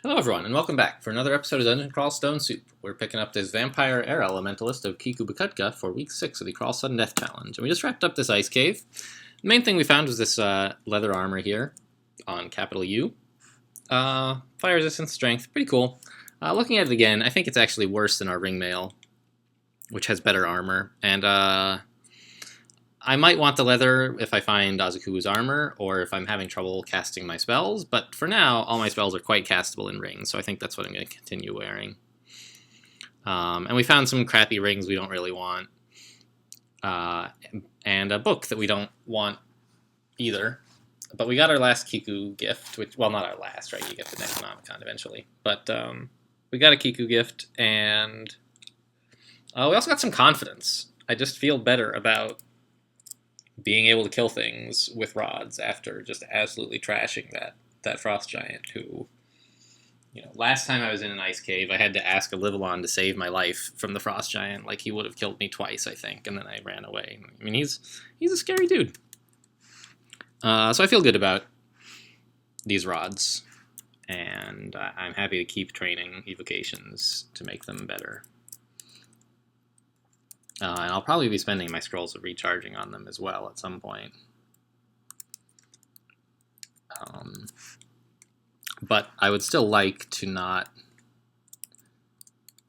Hello everyone, and welcome back for another episode of Dungeon Crawl Stone Soup. We're picking up this Vampire Air Elementalist of Kikubukutka for week 6 of the Crawl Sudden Death Challenge. And we just wrapped up this ice cave. The main thing we found was this leather armor here on capital U. Fire resistance, strength, pretty cool. Looking at it again, I think it's actually worse than our ringmail, which has better armor. And I might want the leather if I find Azuku's armor, or if I'm having trouble casting my spells, but for now, all my spells are quite castable in rings, so I think that's what I'm going to continue wearing. And we found some crappy rings we don't really want, and a book that we don't want either. But we got our last Kiku gift, which, well, not our last, right? You get the Necronomicon eventually. But we got a Kiku gift, and we also got some confidence. I just feel better about being able to kill things with rods after just absolutely trashing that frost giant who, you know, last time I was in an ice cave, I had to ask a Livalon to save my life from the frost giant. Like, he would have killed me twice, I think, and then I ran away. I mean, he's a scary dude. So I feel good about these rods, and I'm happy to keep training evocations to make them better. And I'll probably be spending my scrolls of recharging on them as well at some point. But I would still like to not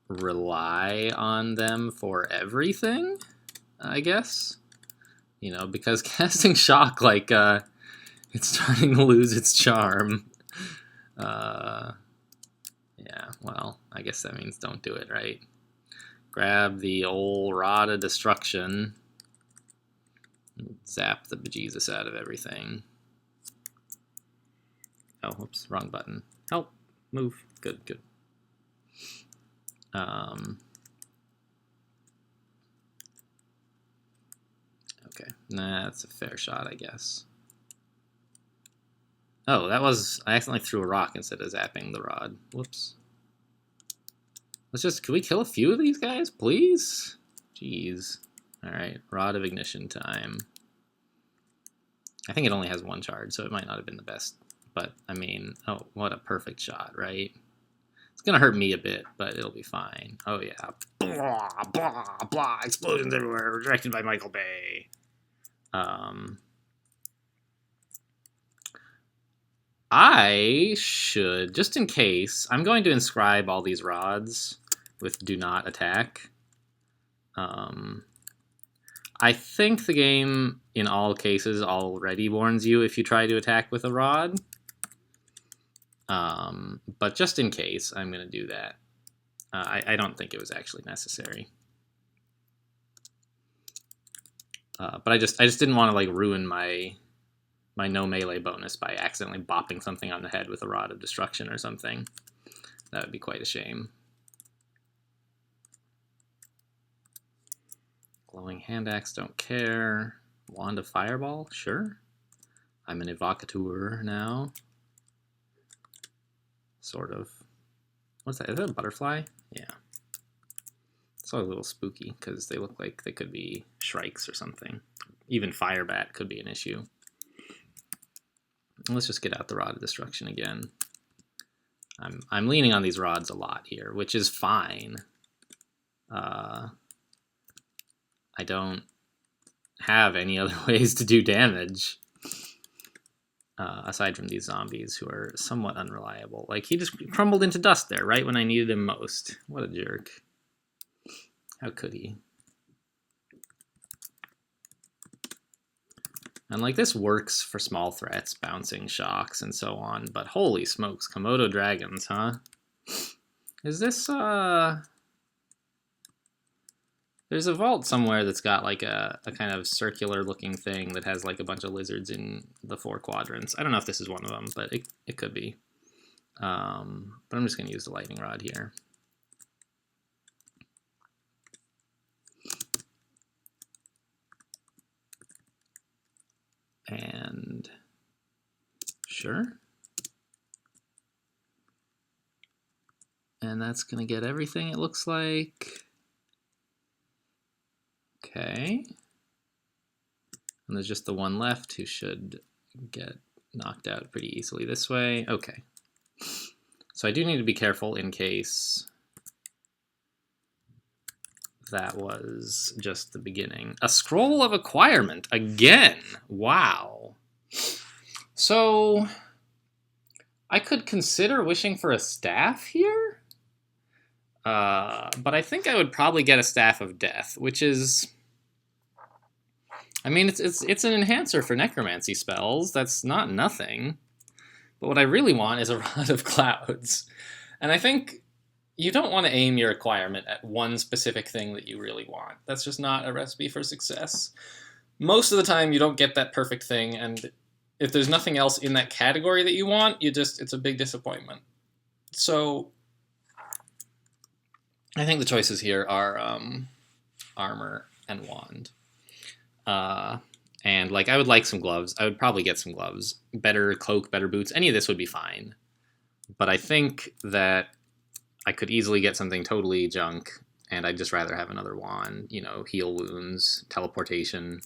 rely on them for everything, I guess. You know, because casting shock, like, it's starting to lose its charm. Yeah, well, I guess that means don't do it, right? Grab the old Rod of Destruction. Zap the bejesus out of everything. Oh, whoops, wrong button. Help, move, good. Okay, nah, that's a fair shot, I guess. Oh, I accidentally threw a rock instead of zapping the rod. Whoops. Can we kill a few of these guys, please? Jeez. Alright, Rod of Ignition time. I think it only has one charge, so it might not have been the best. But, I mean, oh, what a perfect shot, right? It's gonna hurt me a bit, but it'll be fine. Oh, yeah. Blah, blah, blah, explosions everywhere, directed by Michael Bay. I should, just in case, I'm going to inscribe all these rods with do not attack. I think the game, in all cases, already warns you if you try to attack with a rod. But just in case, I'm going to do that. I don't think it was actually necessary. But I just didn't want to, like, ruin my no melee bonus by accidentally bopping something on the head with a Rod of Destruction or something. That would be quite a shame. Glowing Hand Axe, don't care. Wand of Fireball, sure. I'm an evocateur now. Sort of. What's that? Is that a butterfly? Yeah. It's all a little spooky because they look like they could be shrikes or something. Even Firebat could be an issue. Let's just get out the Rod of Destruction again. I'm leaning on these rods a lot here, which is fine. I don't have any other ways to do damage aside from these zombies who are somewhat unreliable. Like, he just crumbled into dust there right when I needed him most. What a jerk. How could he? And, like, this works for small threats, bouncing shocks, and so on, but holy smokes, Komodo dragons, huh? Is this, There's a vault somewhere that's got, like, a kind of circular-looking thing that has, like, a bunch of lizards in the 4 quadrants. I don't know if this is one of them, but it could be. But I'm just going to use the lightning rod here. And sure. And that's going to get everything, it looks like. Okay. And there's just the one left who should get knocked out pretty easily this way. Okay. So I do need to be careful in case that was just the beginning. A scroll of acquirement again. Wow. So I could consider wishing for a staff here, but I think I would probably get a Staff of Death, which is, I mean, it's an enhancer for necromancy spells. That's not nothing. But what I really want is a Rod of Clouds, and I think you don't want to aim your acquirement at one specific thing that you really want. That's just not a recipe for success. Most of the time, you don't get that perfect thing, and if there's nothing else in that category that you want, it's a big disappointment. So I think the choices here are armor and wand. And like, I would like some gloves. I would probably get some gloves. Better cloak, better boots. Any of this would be fine. But I think that I could easily get something totally junk, and I'd just rather have another wand, you know, heal wounds, teleportation,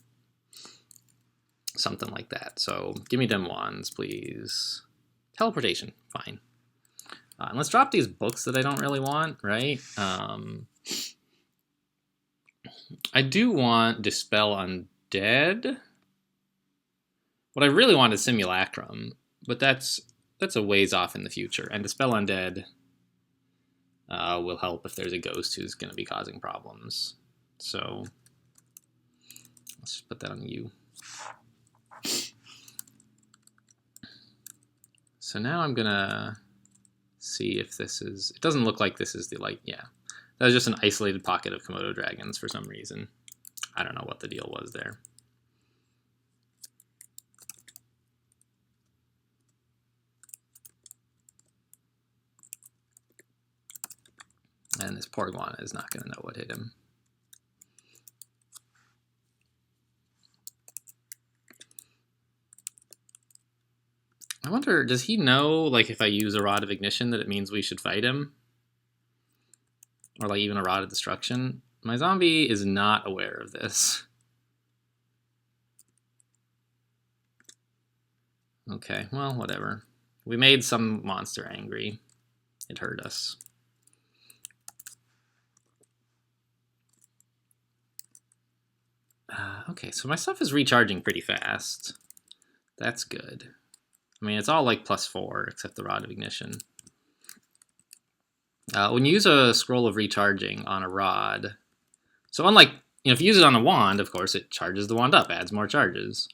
something like that. So give me them wands, please. Teleportation, fine. And let's drop these books that I don't really want, right? I do want Dispel Undead. What I really want is Simulacrum, but that's a ways off in the future. And Dispel Undead will help if there's a ghost who's going to be causing problems. So let's just put that on you. So now I'm going to see if this is... It doesn't look like this is the, like, yeah. That was just an isolated pocket of Komodo dragons for some reason. I don't know what the deal was there. And this poor iguana is not going to know what hit him. I wonder, does he know, like, if I use a Rod of Ignition that it means we should fight him? Or, like, even a Rod of Destruction? My zombie is not aware of this. Okay, well, whatever. We made some monster angry. It hurt us. Okay, so my stuff is recharging pretty fast. That's good. I mean, it's all like +4, except the Rod of Ignition. When you use a Scroll of Recharging on a Rod, so unlike, you know, if you use it on a wand, of course, it charges the wand up, adds more charges.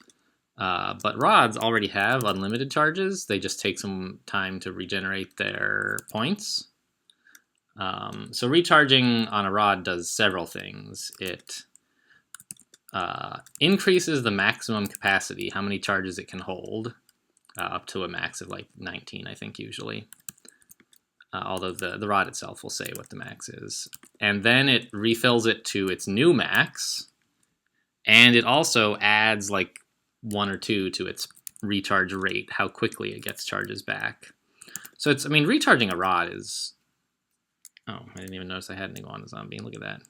But rods already have unlimited charges. They just take some time to regenerate their points. So recharging on a rod does several things. It increases the maximum capacity, how many charges it can hold, up to a max of like 19, I think, usually. Although the rod itself will say what the max is. And then it refills it to its new max, and it also adds like 1 or 2 to its recharge rate, how quickly it gets charges back. So it's, I mean, recharging a rod is... Oh, I didn't even notice I had an iguana zombie. Look at that.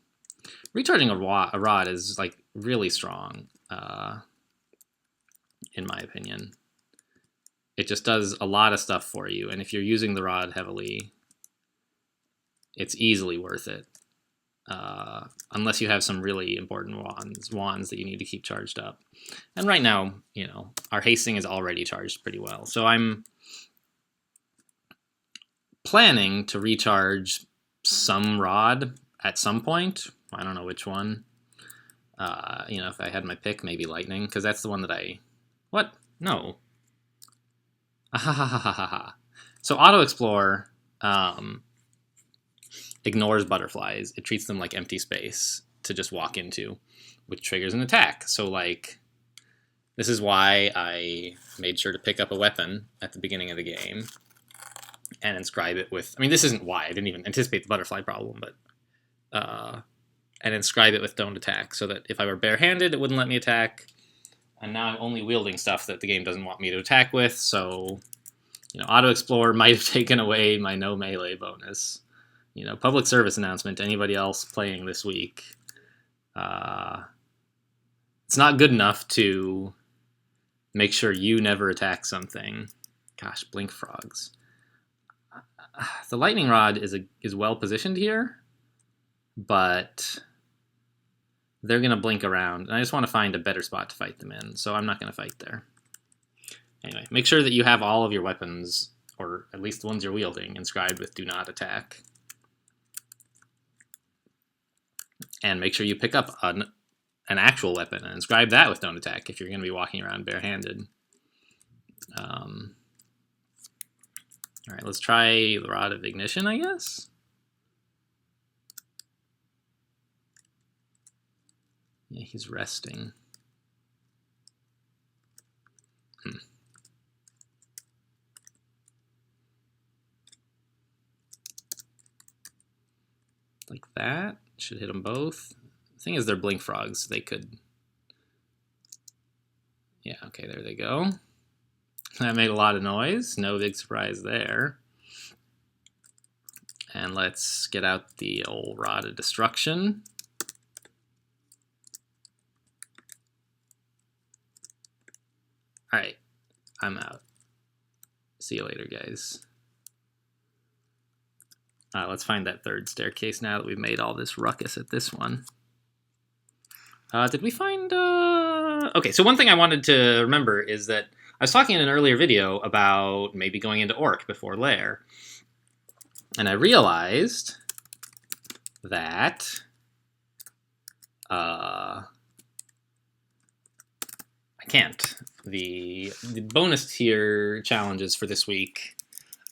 Recharging a rod is like really strong, in my opinion. It just does a lot of stuff for you, and if you're using the rod heavily, it's easily worth it. Unless you have some really important wands that you need to keep charged up. And right now, you know, our hasting is already charged pretty well. So I'm planning to recharge some rod at some point. I don't know which one. You know, if I had my pick, maybe lightning, because that's the one that I... What? No. So auto explore ignores butterflies. It treats them like empty space to just walk into, which triggers an attack. So like, this is why I made sure to pick up a weapon at the beginning of the game and inscribe it with, I mean, this isn't why, I didn't even anticipate the butterfly problem, but and inscribe it with don't attack, so that if I were barehanded, it wouldn't let me attack. And now I'm only wielding stuff that the game doesn't want me to attack with, so, you know, auto explore might have taken away my no melee bonus. You know, public service announcement to anybody else playing this week. It's not good enough to make sure you never attack something. Gosh, blink frogs. the lightning rod is well positioned here, but they're going to blink around, and I just want to find a better spot to fight them in, so I'm not going to fight there. Anyway, make sure that you have all of your weapons, or at least the ones you're wielding, inscribed with do not attack. And make sure you pick up an actual weapon and inscribe that with don't attack if you're going to be walking around barehanded. All right, let's try the Rod of Ignition, I guess. Yeah, he's resting. Like that. Should hit them both. The thing is, they're blink frogs. They could... Yeah, okay, there they go. That made a lot of noise. No big surprise there. And let's get out the old Rod of Destruction. Alright, I'm out. See you later, guys. Let's find that third staircase now that we've made all this ruckus at this one. Did we find... Okay, so one thing I wanted to remember is that I was talking in an earlier video about maybe going into Orc before Lair. And I realized that... I can't. The bonus tier challenges for this week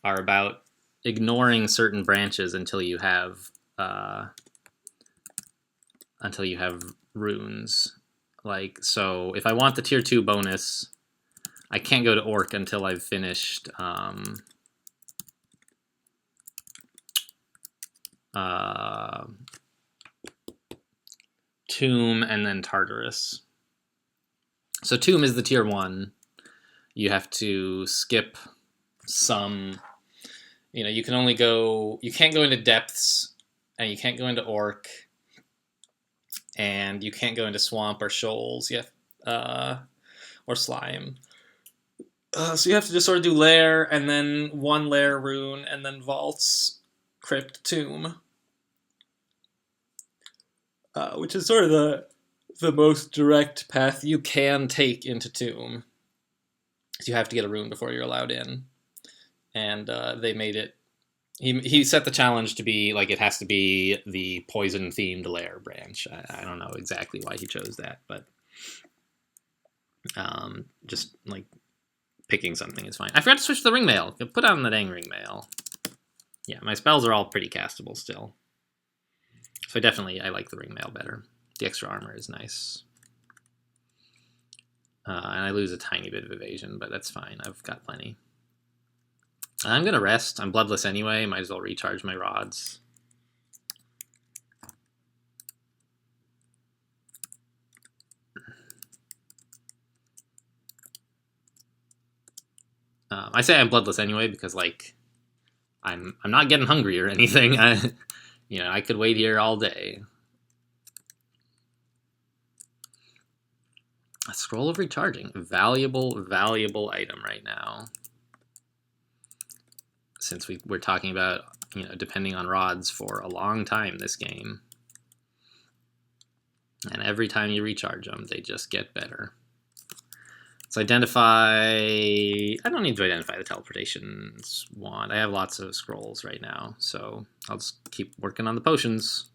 are about ignoring certain branches until you have runes. Like, so if I want the tier 2 bonus, I can't go to Orc until I've finished Tomb and then Tartarus. So Tomb is the tier 1. You have to skip some... You know, you can only go... You can't go into Depths, and you can't go into Orc, and you can't go into Swamp or Shoals, or Slime. So you have to just sort of do Lair, and then one Lair rune, and then Vaults, Crypt, Tomb. Which is sort of the most direct path you can take into Tomb. So you have to get a rune before you're allowed in. And they made it... He set the challenge to be, like, it has to be the poison-themed Lair branch. I don't know exactly why he chose that, but... just, like, picking something is fine. I forgot to switch to the ring mail. Put on the dang ring mail. Yeah, my spells are all pretty castable still. So I like the ring mail better. The extra armor is nice. And I lose a tiny bit of evasion, but that's fine. I've got plenty. I'm going to rest. I'm bloodless anyway. Might as well recharge my rods. I say I'm bloodless anyway because, like, I'm not getting hungry or anything. I could wait here all day. A scroll of recharging. Valuable item right now. Since we're talking about, depending on rods for a long time this game. And every time you recharge them, they just get better. Let's identify... I don't need to identify the teleportation wand. I have lots of scrolls right now, so I'll just keep working on the potions.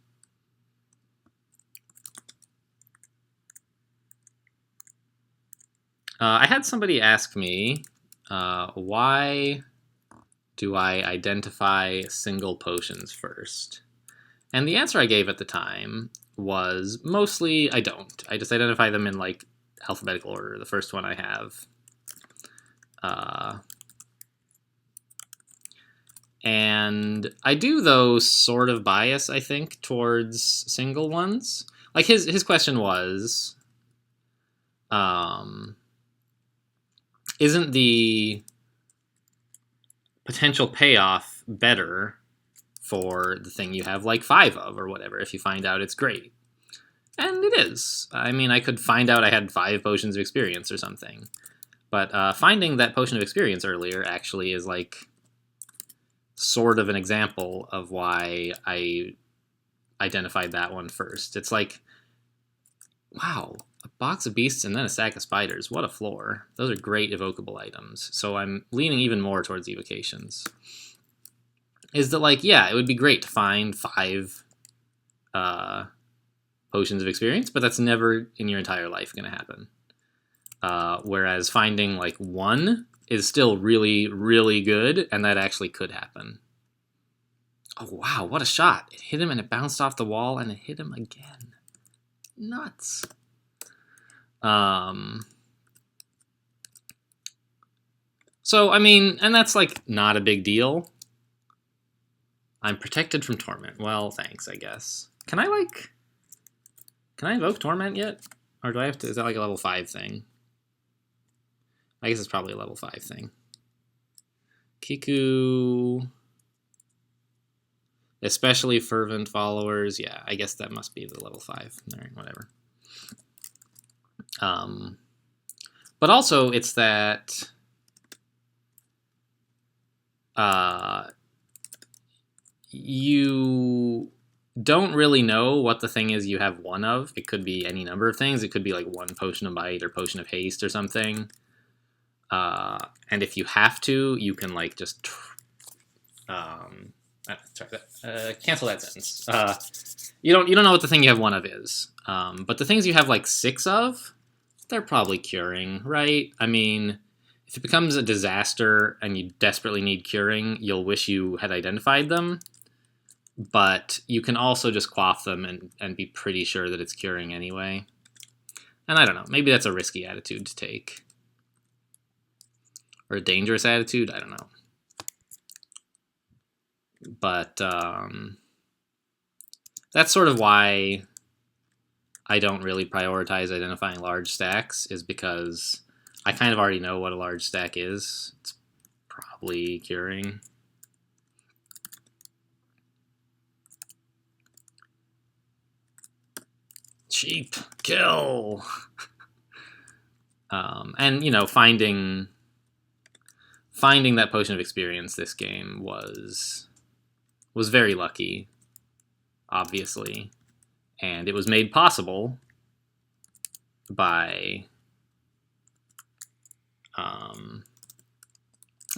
I had somebody ask me, why do I identify single potions first? And the answer I gave at the time was mostly I don't. I just identify them in, like, alphabetical order. The first one I have. And I do, though, sort of bias, I think, towards single ones. Like, his question was, isn't the potential payoff better for the thing you have, like, 5 of or whatever, if you find out it's great? And it is. I mean, I could find out I had 5 potions of experience or something. But finding that potion of experience earlier actually is, like, sort of an example of why I identified that one first. It's like, wow, a box of beasts and then a sack of spiders. What a floor. Those are great evocable items. So I'm leaning even more towards evocations. Is that like, yeah, it would be great to find 5 potions of experience, but that's never in your entire life going to happen. Whereas finding like 1 is still really, really good, and that actually could happen. Oh, wow, what a shot. It hit him and it bounced off the wall and it hit him again. Nuts. So, I mean, and that's like not a big deal. I'm protected from torment. Well, thanks, I guess. Can I invoke torment yet? Or do I have to, is that like a level 5 thing? I guess it's probably a level 5 thing. Kiku, especially fervent followers. Yeah, I guess that must be the level 5. All right, whatever. But also it's that you don't really know what the thing is you have 1 of. It could be any number of things. It could be like 1 potion of bite or potion of haste or something. And if you have to, you can like just cancel that sentence. You don't know what the thing you have 1 of is. But the things you have like 6 of, they're probably curing, right? I mean, if it becomes a disaster and you desperately need curing, you'll wish you had identified them. But you can also just quaff them and be pretty sure that it's curing anyway. And I don't know, maybe that's a risky attitude to take. Or a dangerous attitude, I don't know. But that's sort of why I don't really prioritize identifying large stacks, is because I kind of already know what a large stack is. It's probably curing. Cheap kill. And you know, finding that potion of experience this game was very lucky, obviously, and it was made possible by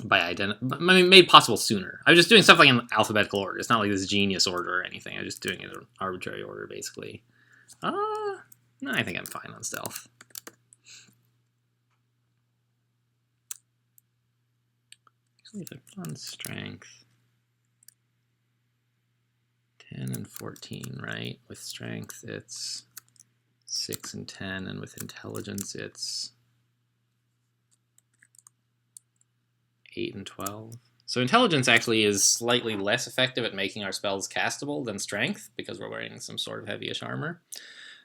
made possible sooner. I was just doing stuff like in alphabetical order. It's not like this genius order or anything. I was just doing it in arbitrary order, basically. No, I think I'm fine on stealth. Actually, if I put on strength, 10 and 14, right? With strength, it's 6 and 10, and with intelligence, it's 8 and 12. So intelligence actually is slightly less effective at making our spells castable than strength, because we're wearing some sort of heavyish armor.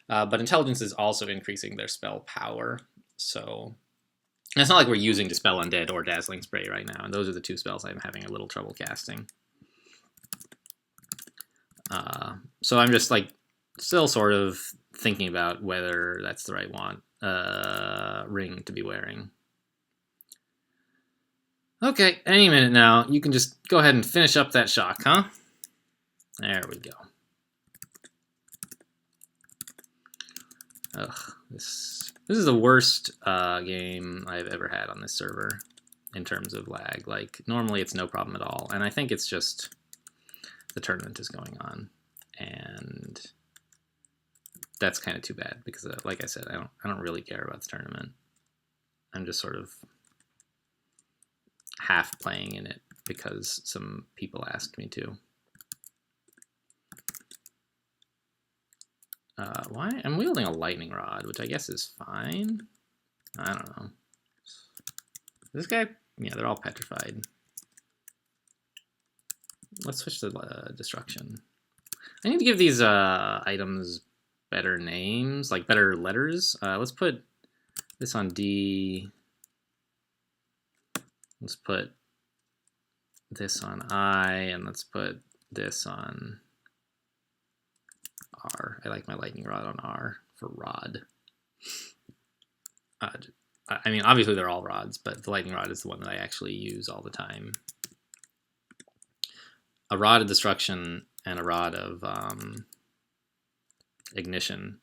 But intelligence is also increasing their spell power, so it's not like we're using Dispel Undead or Dazzling Spray right now, and those are the 2 spells I'm having a little trouble casting. So I'm just like still sort of thinking about whether that's the right ring to be wearing. Okay, any minute now, you can just go ahead and finish up that shock, huh? There we go. Ugh, this is the worst game I've ever had on this server in terms of lag. Like, normally it's no problem at all, and I think it's just the tournament is going on, and that's kind of too bad because, like I said, I don't really care about the tournament. I'm just sort of half playing in it because some people asked me to. Why? I'm wielding a lightning rod, which I guess is fine. I don't know. This guy? Yeah, they're all petrified. Let's switch to destruction. I need to give these items better names, like better letters. Let's put this on D. Let's put this on I, and let's put this on R. I like my lightning rod on R for rod. I mean, obviously they're all rods, but the lightning rod is the one that I actually use all the time. a rod of destruction and a rod of ignition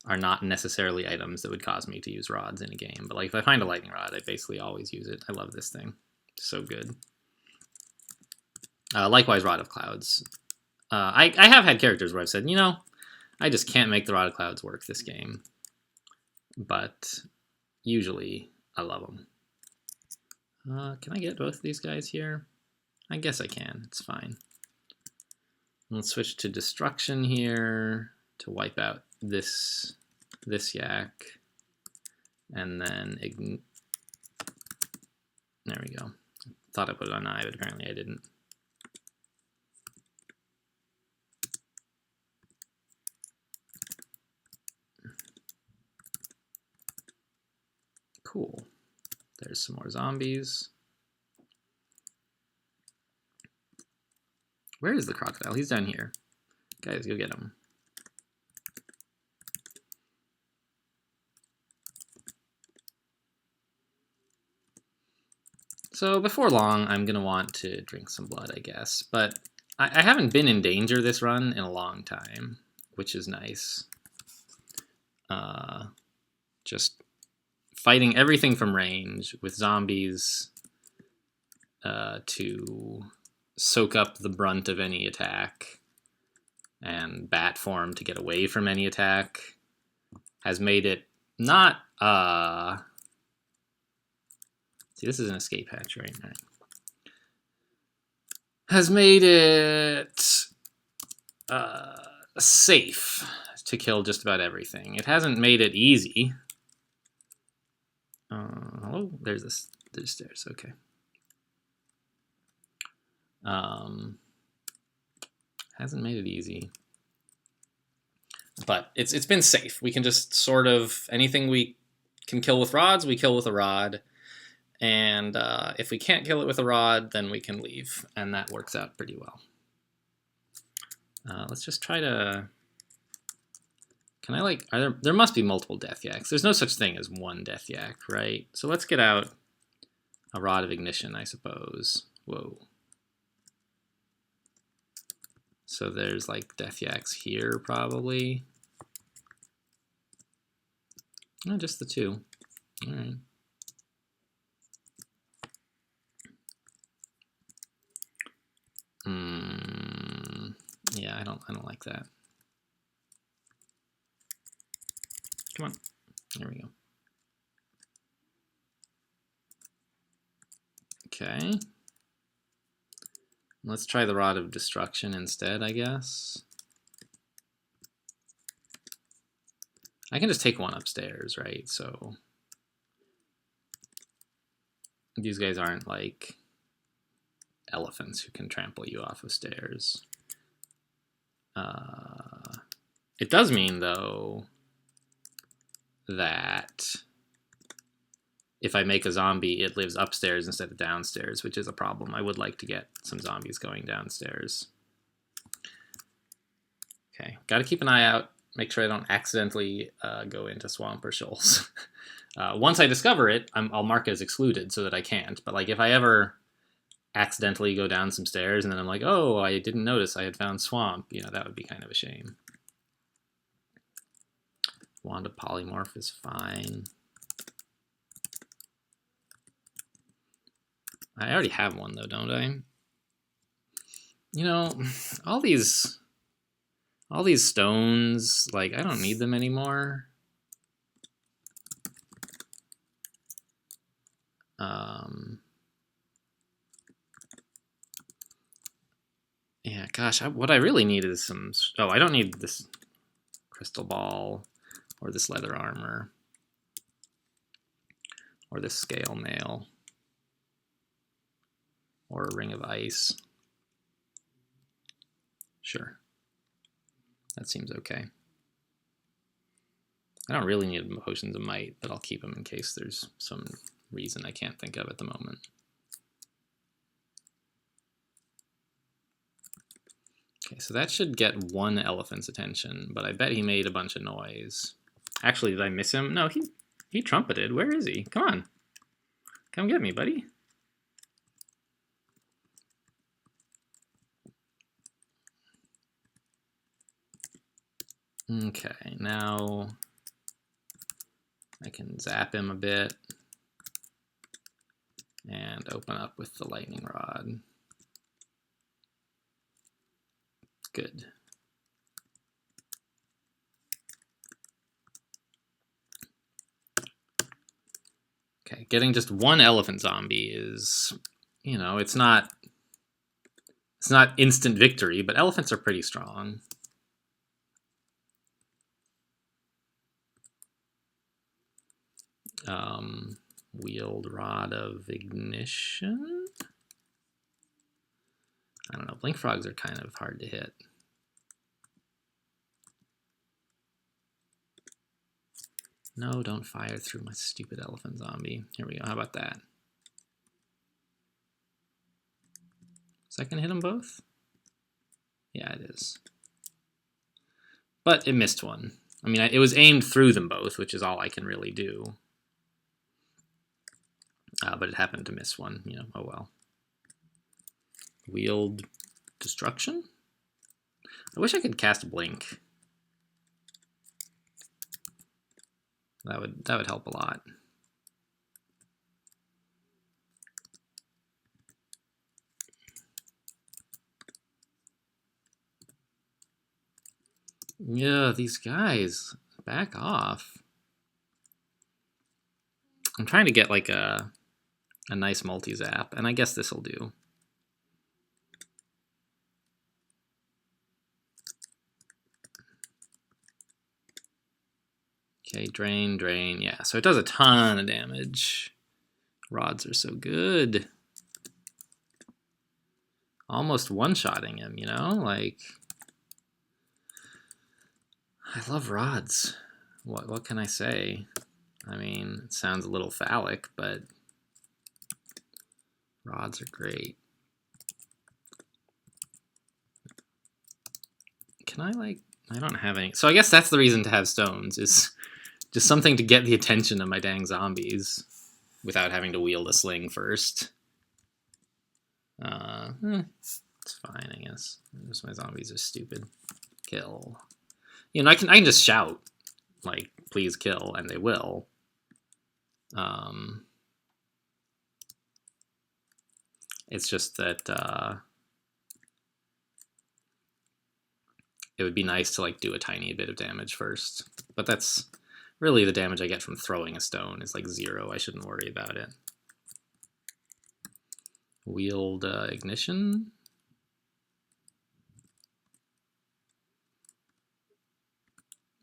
are not necessarily items that would cause me to use rods in a game. But like if I find a lightning rod, I basically always use it. I love this thing. It's so good. Likewise, Rod of Clouds. I have had characters where I've said, you know, I just can't make the Rod of Clouds work this game. But usually, I love them. Can I get both of these guys here? I guess I can. It's fine. Let's switch to Destruction here to wipe out this yak. And then there we go. Thought I put it on I, but apparently I didn't. Cool. There's some more zombies. Where is the crocodile? He's down here. Guys, go get him. So before long, I'm going to want to drink some blood, I guess. But I haven't been in danger this run in a long time, which is nice. Just fighting everything from range with zombies to soak up the brunt of any attack and bat form to get away from any attack has made it not... See, this is an escape hatch, right? All right. Has made it safe to kill just about everything. It hasn't made it easy. Hello? There's stairs, okay. Hasn't made it easy. But it's been safe. We can just sort of, anything we can kill with rods, we kill with a rod. And if we can't kill it with a rod, then we can leave. And that works out pretty well. Let's just try to... Can I, like... there must be multiple death yaks. There's no such thing as one death yak, right? So let's get out a rod of ignition, I suppose. Whoa. So there's, like, death yaks here, probably. No, just the two. All right. Yeah, I don't like that. Come on. There we go. Okay. Let's try the Rod of Destruction instead, I guess. I can just take one upstairs, right? So these guys aren't like elephants who can trample you off of stairs. It does mean, though, that if I make a zombie, it lives upstairs instead of downstairs, which is a problem. I would like to get some zombies going downstairs. Okay, got to keep an eye out. Make sure I don't accidentally go into swamp or shoals. Once I discover it, I'll mark it as excluded so that I can't. But like if I ever accidentally go down some stairs and then I'm like, oh, I didn't notice I had found swamp, you know, that would be kind of a shame. Wand of Polymorph is fine. I already have one though, don't I? You know, all these stones, like, I don't need them anymore. Yeah, gosh, what I really need is some... Oh, I don't need this crystal ball or this leather armor or this scale mail or a ring of ice. Sure. That seems okay. I don't really need potions of might, but I'll keep them in case there's some reason I can't think of at the moment. Okay, so that should get one elephant's attention, but I bet he made a bunch of noise. Actually, did I miss him? No, he trumpeted. Where is he? Come on. Come get me, buddy. Okay, now I can zap him a bit and open up with the lightning rod. Good. Okay, getting just one elephant zombie is, you know, it's not instant victory, but elephants are pretty strong. Wield Rod of Ignition? I don't know, blink frogs are kind of hard to hit. No, don't fire through my stupid elephant zombie. Here we go, how about that? Is that gonna hit them both? Yeah, it is. But it missed one. I mean, it was aimed through them both, which is all I can really do. But it happened to miss one, you know, oh well. Wield Destruction? I wish I could cast Blink. That would help a lot. Yeah, these guys, back off. I'm trying to get like a nice multi-zap, and I guess this will do. Okay, drain, drain, yeah. So it does a ton of damage. Rods are so good. Almost one-shotting him, you know? Like, I love rods. What can I say? I mean, it sounds a little phallic, but rods are great. Can I, like, I don't have any. So I guess that's the reason to have stones, is just something to get the attention of my dang zombies without having to wield a sling first. It's fine, I guess. Just my zombies are stupid. Kill. You know, I can just shout, like, please kill, and they will. It's just that it would be nice to like do a tiny bit of damage first, but that's really the damage I get from throwing a stone is like 0. I shouldn't worry about it. Wield Ignition.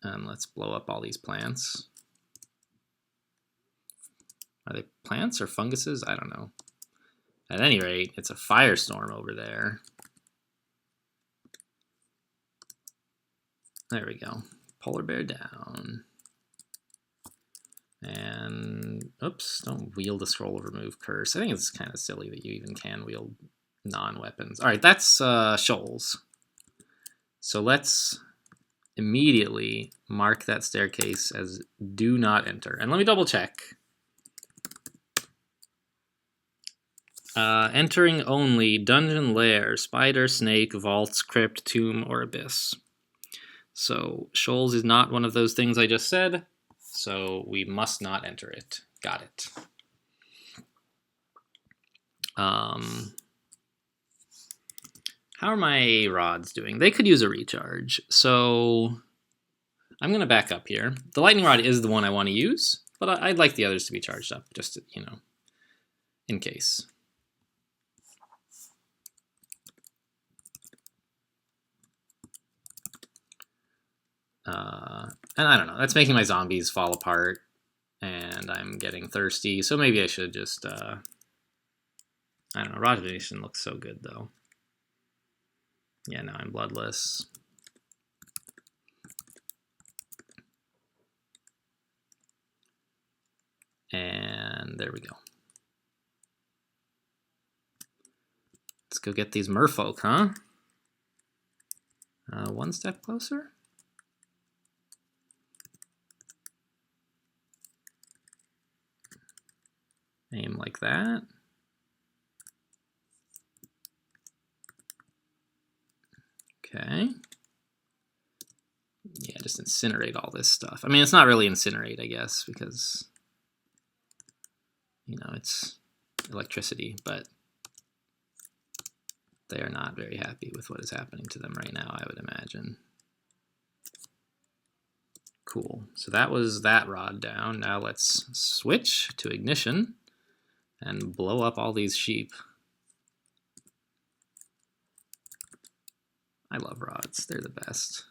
And let's blow up all these plants. Are they plants or funguses? I don't know. At any rate, it's a firestorm over there. There we go. Polar bear down. And, oops, don't wield a scroll of remove curse. I think it's kind of silly that you even can wield non-weapons. All right, that's shoals. So let's immediately mark that staircase as do not enter. And let me double check. Entering only dungeon, lair, spider, snake, vaults, crypt, tomb, or abyss. So shoals is not one of those things I just said, so we must not enter it. Got it. How are my rods doing? They could use a recharge, so I'm going to back up here. The lightning rod is the one I want to use, but I'd like the others to be charged up, just to, you know, in case. And I don't know, that's making my zombies fall apart, and I'm getting thirsty, so maybe I should just, I don't know, Rod of Ignition looks so good, though. Yeah, now I'm bloodless. And there we go. Let's go get these merfolk, huh? One step closer? Aim like that. Okay. Yeah, just incinerate all this stuff. I mean, it's not really incinerate, I guess, because, you know, it's electricity, but they are not very happy with what is happening to them right now, I would imagine. Cool. So that was that rod down. Now let's switch to ignition and blow up all these sheep. I love rods. They're the best.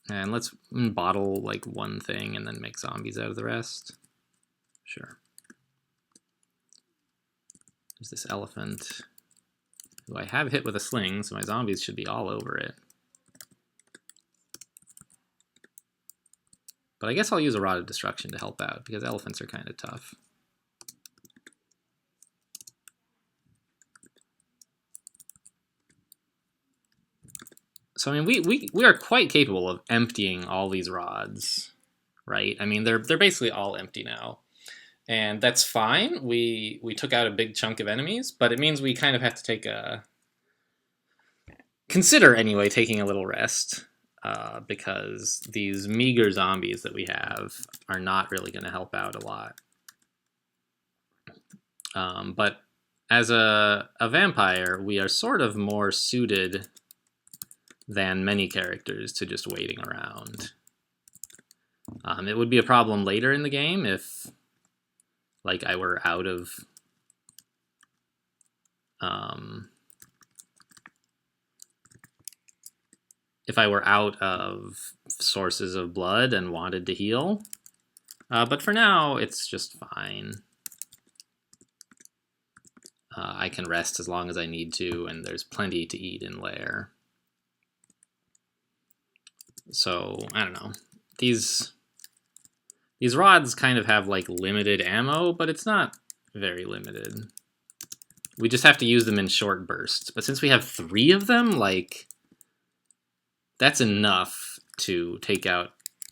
And let's bottle like one thing and then make zombies out of the rest. Sure. There's this elephant who I have hit with a sling, so my zombies should be all over it. But I guess I'll use a Rod of Destruction to help out, because elephants are kind of tough. So I mean, we are quite capable of emptying all these rods, right? I mean, they're basically all empty now, and that's fine. We took out a big chunk of enemies, but it means we kind of have to take consider anyway taking a little rest, because these meager zombies that we have are not really going to help out a lot. But as a vampire, we are sort of more suited than many characters to just waiting around. It would be a problem later in the game if, like, I were out of sources of blood and wanted to heal. But for now, it's just fine. I can rest as long as I need to, and there's plenty to eat in Lair. So, I don't know. These rods kind of have, like, limited ammo, but it's not very limited. We just have to use them in short bursts. But since we have 3 of them, like, that's enough to take out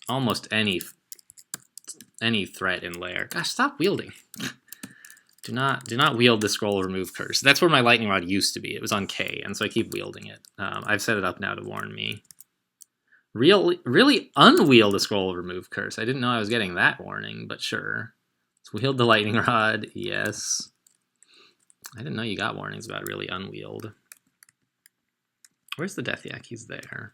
almost any threat in Lair. Gosh, stop wielding. Do not wield the Scroll of Remove Curse. That's where my lightning rod used to be. It was on K, and so I keep wielding it. I've set it up now to warn me. Really unwield the Scroll of Remove Curse. I didn't know I was getting that warning, but sure. Let's wield the lightning rod. Yes. I didn't know you got warnings about really unwield. Where's the Death Yak? He's there.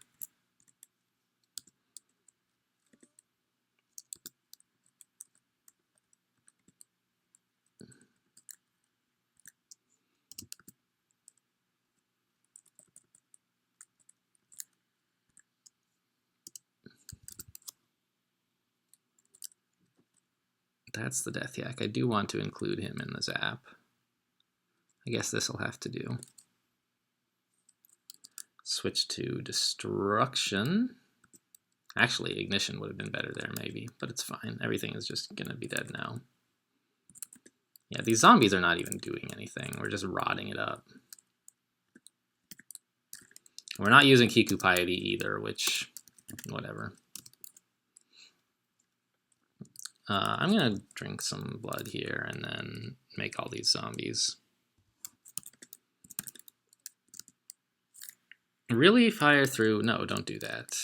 That's the Death Yak. I do want to include him in the zap. I guess this will have to do. Switch to Destruction. Actually, Ignition would have been better there, maybe, but it's fine. Everything is just gonna be dead now. Yeah, these zombies are not even doing anything. We're just rotting it up. We're not using VpAE either, which, whatever. I'm gonna drink some blood here and then make all these zombies. Really fire through? No, don't do that.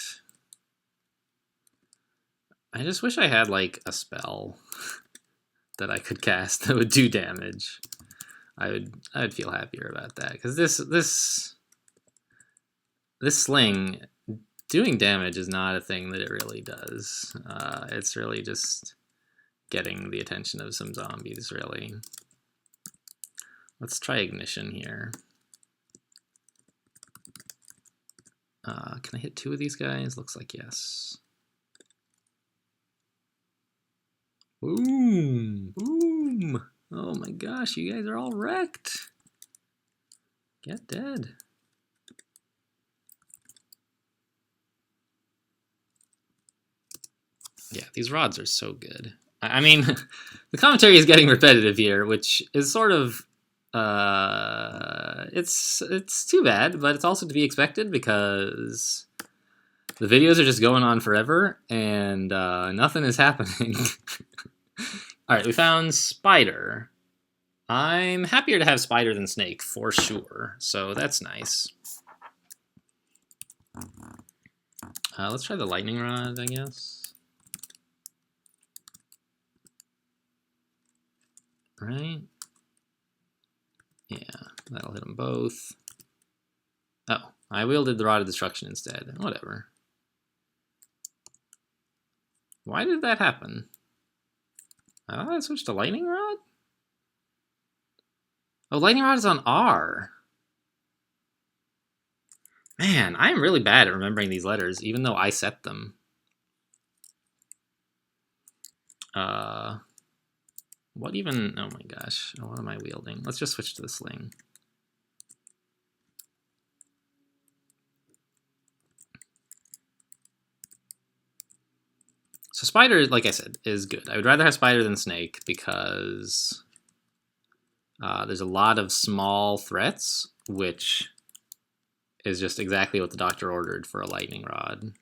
I just wish I had like a spell that I could cast that would do damage. I'd feel happier about that, because this sling doing damage is not a thing that it really does. It's really just getting the attention of some zombies, really. Let's try Ignition here. Can I hit 2 of these guys? Looks like yes. Boom! Boom! Oh my gosh, you guys are all wrecked. Get dead. Yeah, these rods are so good. I mean, the commentary is getting repetitive here, which is sort of, it's too bad, but it's also to be expected because the videos are just going on forever and nothing is happening. All right, we found Spider. I'm happier to have spider than snake, for sure. So that's nice. Let's try the lightning rod, I guess. Right? Yeah, that'll hit them both. Oh, I wielded the Rod of Destruction instead. Whatever. Why did that happen? I thought I switched to Lightning Rod? Oh, Lightning Rod is on R. Man, I'm really bad at remembering these letters, even though I set them. What even? Oh my gosh. What am I wielding? Let's just switch to the sling. So spider, like I said, is good. I would rather have spider than snake because there's a lot of small threats, which is just exactly what the doctor ordered for a lightning rod.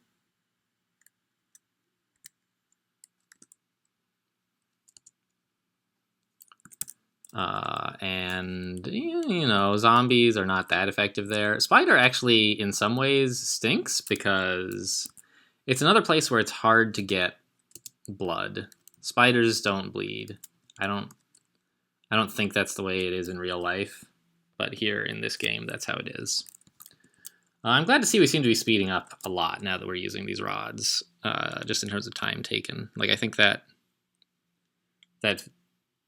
And, you know, zombies are not that effective there. Spider actually, in some ways, stinks because it's another place where it's hard to get blood. Spiders don't bleed. I don't think that's the way it is in real life, but here in this game, that's how it is. I'm glad to see we seem to be speeding up a lot now that we're using these rods, just in terms of time taken. Like, I think that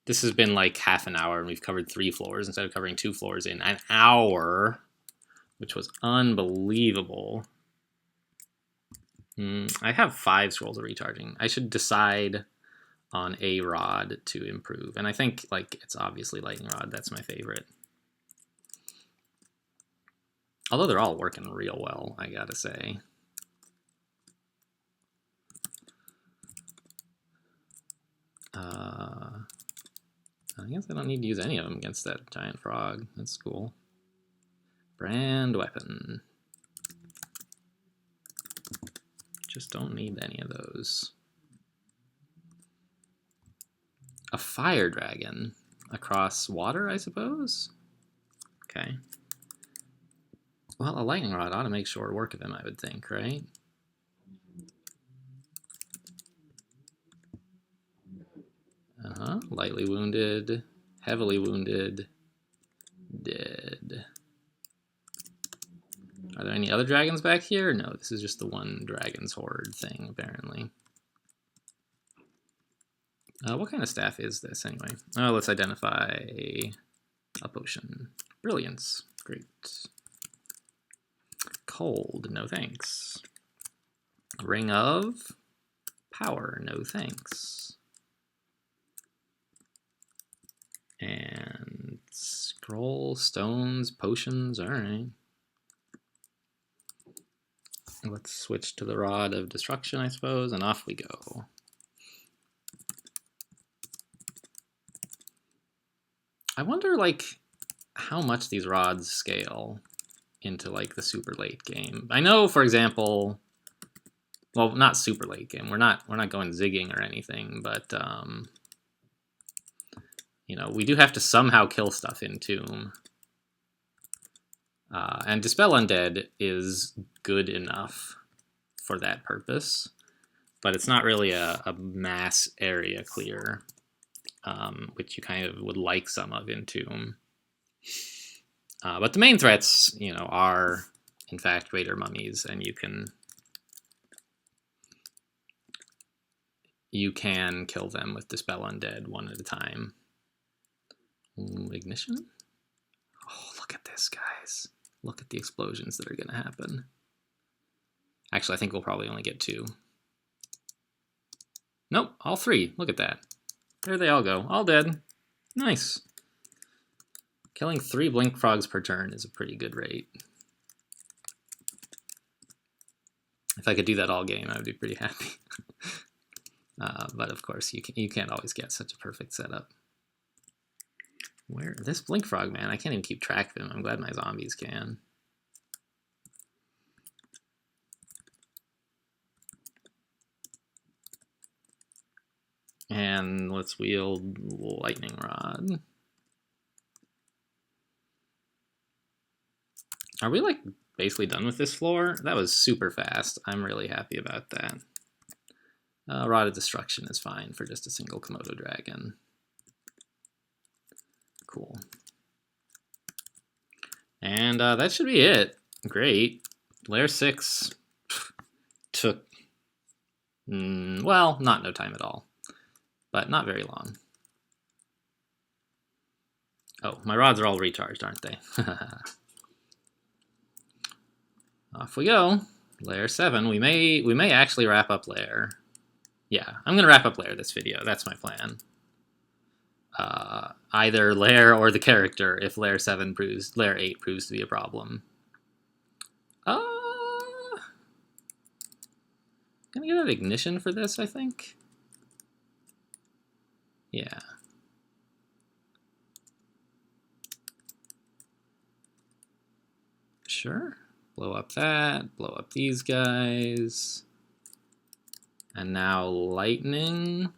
this has been like half an hour and we've covered 3 floors instead of covering 2 floors in an hour, which was unbelievable. I have 5 scrolls of recharging. I should decide on a rod to improve. And I think like it's obviously lightning rod. That's my favorite. Although they're all working real well, I gotta say. I guess I don't need to use any of them against that giant frog. That's cool. Brand weapon. Just don't need any of those. A fire dragon across water, I suppose? Okay. Well, a lightning rod ought to make short work of him, I would think, right? Lightly wounded, heavily wounded, dead. Are there any other dragons back here? No, this is just the one dragon's horde thing, apparently. What kind of staff is this, anyway? Oh, let's identify a potion. Brilliance. Great. Cold. No thanks. Ring of power. No thanks. And scroll, stones, potions. All right. Let's switch to the Rod of Destruction, I suppose, and off we go. I wonder, like, how much these rods scale into, like, the super late game. I know, for example, well, not super late game. We're not going zigging or anything, but you know, we do have to somehow kill stuff in Tomb. And Dispel Undead is good enough for that purpose, but it's not really a mass area clear, which you kind of would like some of in Tomb. But the main threats, you know, are in fact Raider mummies, and you can kill them with Dispel Undead one at a time. Ignition? Oh, look at this, guys. Look at the explosions that are going to happen. Actually, I think we'll probably only get 2. Nope, all 3. Look at that. There they all go. All dead. Nice. Killing 3 blink frogs per turn is a pretty good rate. If I could do that all game, I would be pretty happy. But of course, you can't always get such a perfect setup. Where this blink frog, man, I can't even keep track of him. I'm glad my zombies can. And let's wield lightning rod. Are we like basically done with this floor? That was super fast. I'm really happy about that. Rod of Destruction is fine for just a single Komodo dragon. Cool. And that should be it. Great. Layer 6 took, well, not no time at all, but not very long. Oh, my rods are all recharged, aren't they? Off we go. Layer 7. We may actually wrap up layer. Yeah, I'm gonna wrap up layer this video. That's my plan. Either layer or the character if layer 8 proves to be a problem. Gonna get an ignition for this, I think. Yeah. Sure. Blow up that, blow up these guys. And now lightning.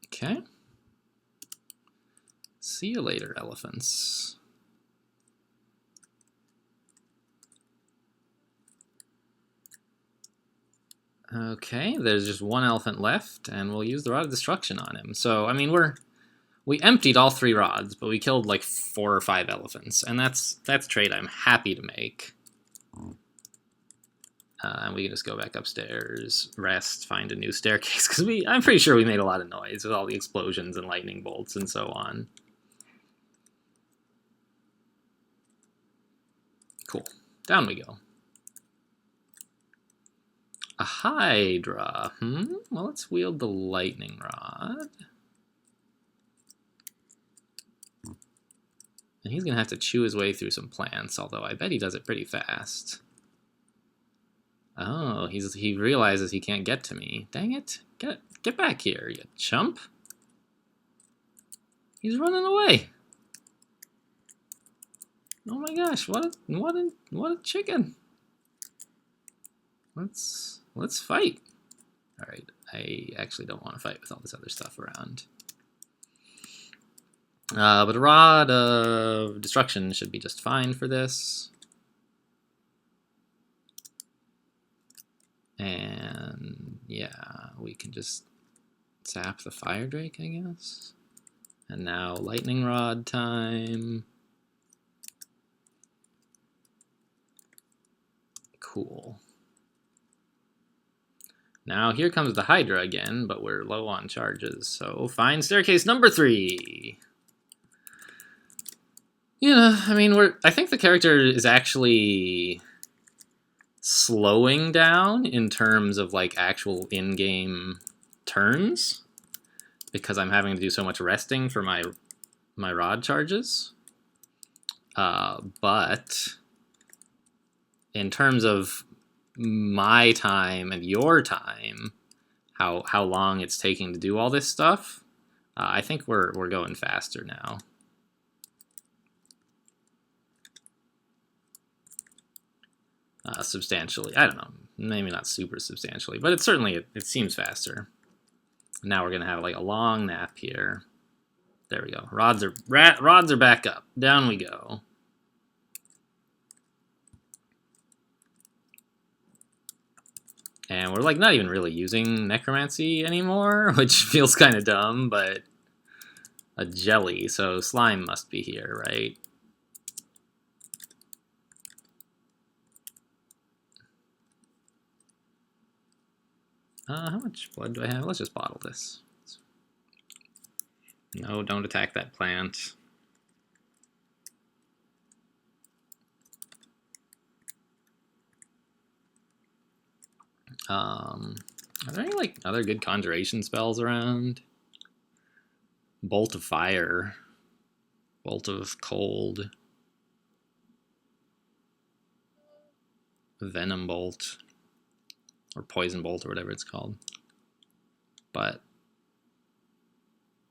Okay. See you later, elephants. Okay, there's just one elephant left, and we'll use the Rod of Destruction on him. So, I mean, we emptied all 3 rods, but we killed like 4 or 5 elephants, and that's a trade I'm happy to make. And we can just go back upstairs, rest, find a new staircase, because I'm pretty sure we made a lot of noise with all the explosions and lightning bolts and so on. Cool. Down we go. A Hydra. Well, let's wield the lightning rod. And he's going to have to chew his way through some plants, although I bet he does it pretty fast. Oh, he realizes he can't get to me. Dang it. Get back here, you chump. He's running away. Oh my gosh, what a chicken. Let's fight. All right, I actually don't want to fight with all this other stuff around. But a Rod of Destruction should be just fine for this. And yeah, we can just zap the Fire Drake, I guess. And now Lightning Rod time. Cool. Now here comes the Hydra again, but we're low on charges, so find staircase number 3. Yeah, I mean, I think the character is actually slowing down in terms of like actual in-game turns, because I'm having to do so much resting for my rod charges. But in terms of my time and your time, how long it's taking to do all this stuff, I think we're going faster now. Substantially. I don't know. Maybe not super substantially, but it certainly it seems faster. Now we're gonna have like a long nap here. There we go. Rods are back up. Down we go. And we're like not even really using necromancy anymore, which feels kind of dumb, but a jelly, so slime must be here, right? How much blood do I have? Let's just bottle this. No, don't attack that plant. Are there any like other good conjuration spells around? Bolt of Fire, Bolt of Cold, Venom Bolt, or Poison Bolt, or whatever it's called. But,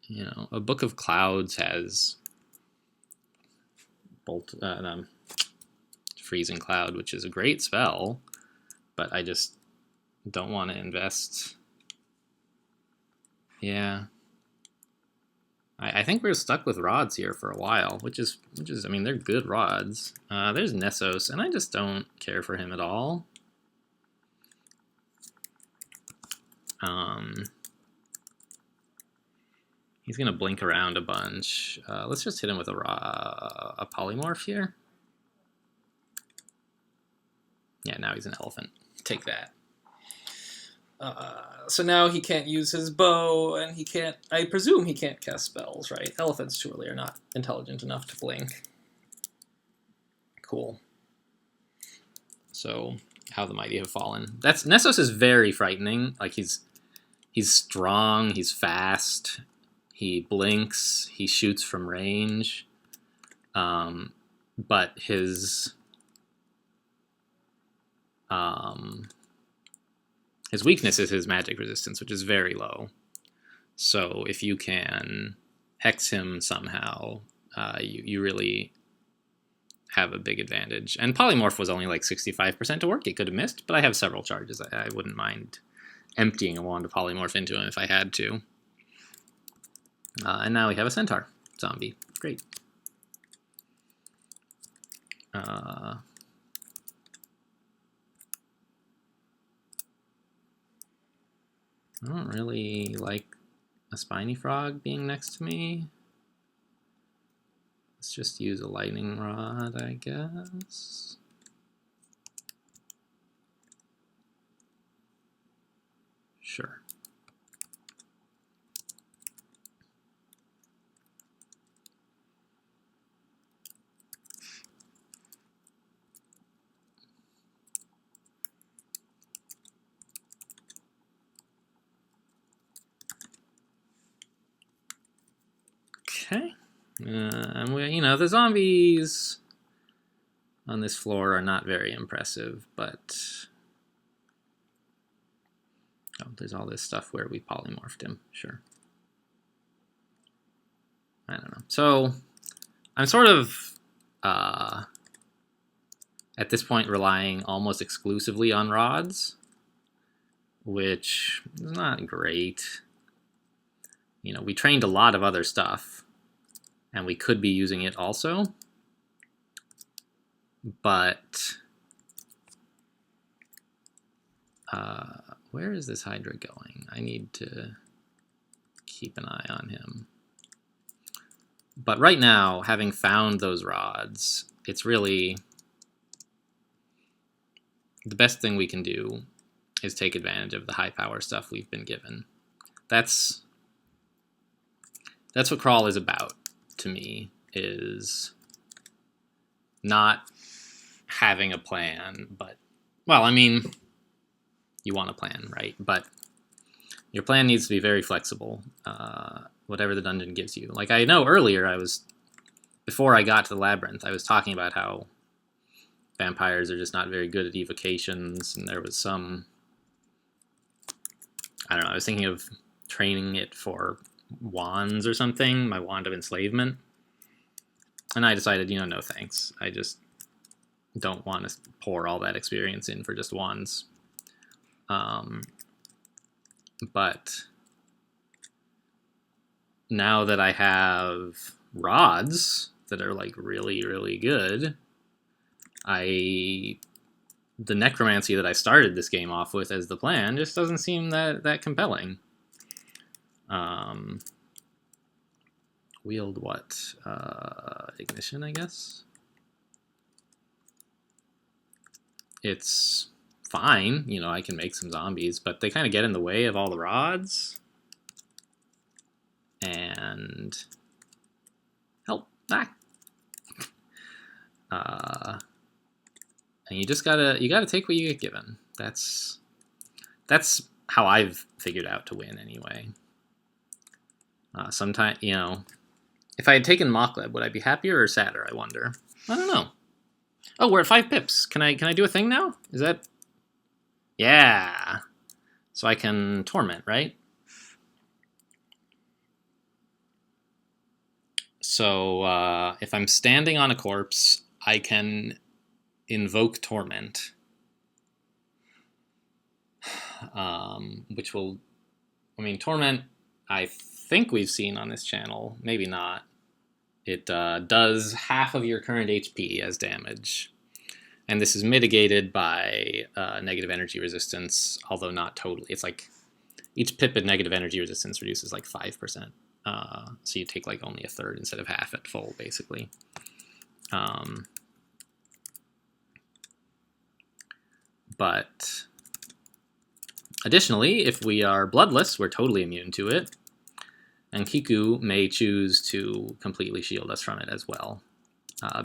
you know, a Book of Clouds has Freezing Cloud, which is a great spell, but I just don't want to invest. Yeah. I think we're stuck with rods here for a while, which is I mean, they're good rods. There's Nessos, and I just don't care for him at all. He's gonna blink around a bunch. Let's just hit him with a polymorph here. Yeah, now he's an elephant. Take that. So now he can't use his bow, and he can't, I presume he can't cast spells, right? Elephants surely are not intelligent enough to blink. Cool. So, how the mighty have fallen. Nessos is very frightening. Like, he's strong, he's fast, he blinks, he shoots from range. But his weakness is his magic resistance, which is very low. So if you can hex him somehow, you really have a big advantage. And Polymorph was only like 65% to work. It could have missed, but I have several charges. I wouldn't mind emptying a wand of Polymorph into him if I had to. And now we have a Centaur zombie. Great. I don't really like a spiny frog being next to me. Let's just use a lightning rod, I guess. Sure. Okay. And the zombies on this floor are not very impressive, but there's all this stuff where we polymorphed him. Sure. I don't know. So I'm sort of at this point relying almost exclusively on rods, which is not great. We trained a lot of other stuff, and we could be using it also, but where is this Hydra going? I need to keep an eye on him. But right now, having found those rods, it's really the best thing we can do is take advantage of the high power stuff we've been given. That's what Crawl is about to me, is not having a plan, but, well, I mean, you want a plan, right? But your plan needs to be very flexible, whatever the dungeon gives you. Like, I know earlier before I got to the labyrinth, I was talking about how vampires are just not very good at evocations, and there was some, I don't know, I was thinking of training it for wands or something, my wand of enslavement, and I decided, no thanks. I just don't want to pour all that experience in for just wands. But now that I have rods that are like really, really good, the necromancy that I started this game off with as the plan just doesn't seem that compelling. Wield what? Ignition, I guess? It's fine, I can make some zombies, but they kind of get in the way of all the rods. And help back. And you just gotta take what you get given. That's how I've figured out to win anyway. Sometimes, if I had taken Mockleb, would I be happier or sadder, I wonder? I don't know. Oh, we're at 5 pips. Can I do a thing now? Is that... Yeah. So I can torment, right? So if I'm standing on a corpse, I can invoke torment, which will... torment I think we've seen on this channel, maybe not. It does half of your current HP as damage. And this is mitigated by negative energy resistance, although not totally. It's like each pip of negative energy resistance reduces like 5%. So you take like only a third instead of half at full, basically. But additionally, if we are bloodless, we're totally immune to it. And Kiku may choose to completely shield us from it as well,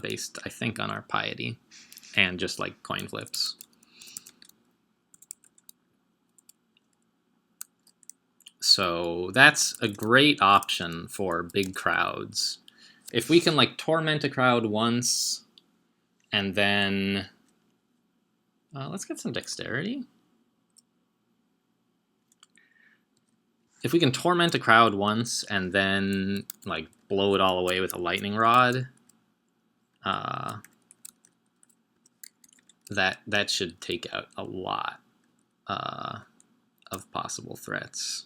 based, I think, on our piety and just like coin flips. So that's a great option for big crowds. If we can like torment a crowd once and then let's get some dexterity. If we can torment a crowd once and then like blow it all away with a lightning rod, that should take out a lot of possible threats.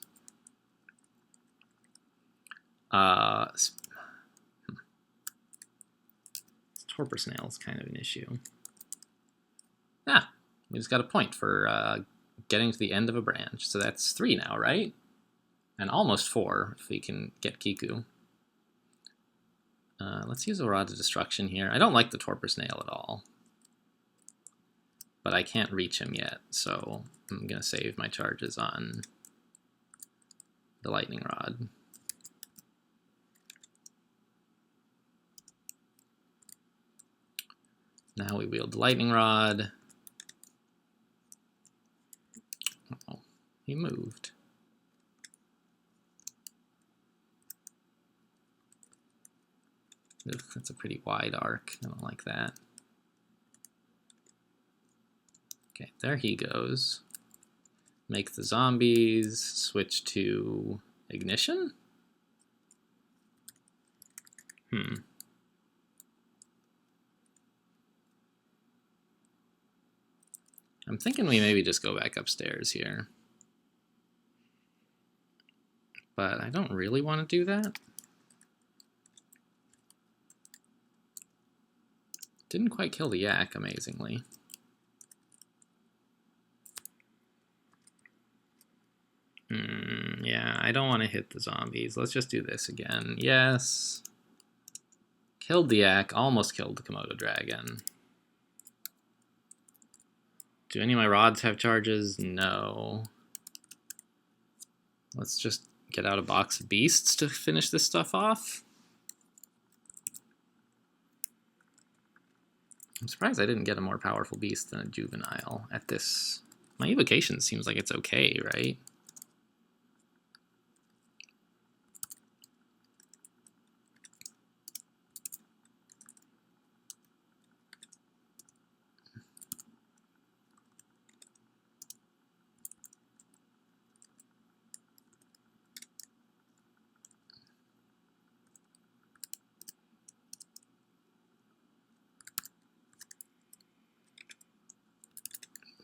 Torpor snail is kind of an issue. We just got a point for getting to the end of a branch. So that's 3 now, right? And almost 4 if we can get Kiku. Let's use a Rod of Destruction here. I don't like the Torpor Snail at all. But I can't reach him yet, so I'm going to save my charges on the Lightning Rod. Now we wield the Lightning Rod. Oh, he moved. Ugh, that's a pretty wide arc. I don't like that. Okay, there he goes. Make the zombies. Switch to ignition? I'm thinking we maybe just go back upstairs here. But I don't really want to do that. Didn't quite kill the yak, amazingly. Yeah, I don't want to hit the zombies. Let's just do this again. Yes. Killed the yak, almost killed the Komodo dragon. Do any of my rods have charges? No. Let's just get out a box of beasts to finish this stuff off. I'm surprised I didn't get a more powerful beast than a juvenile at this. My evocation seems like it's okay, right?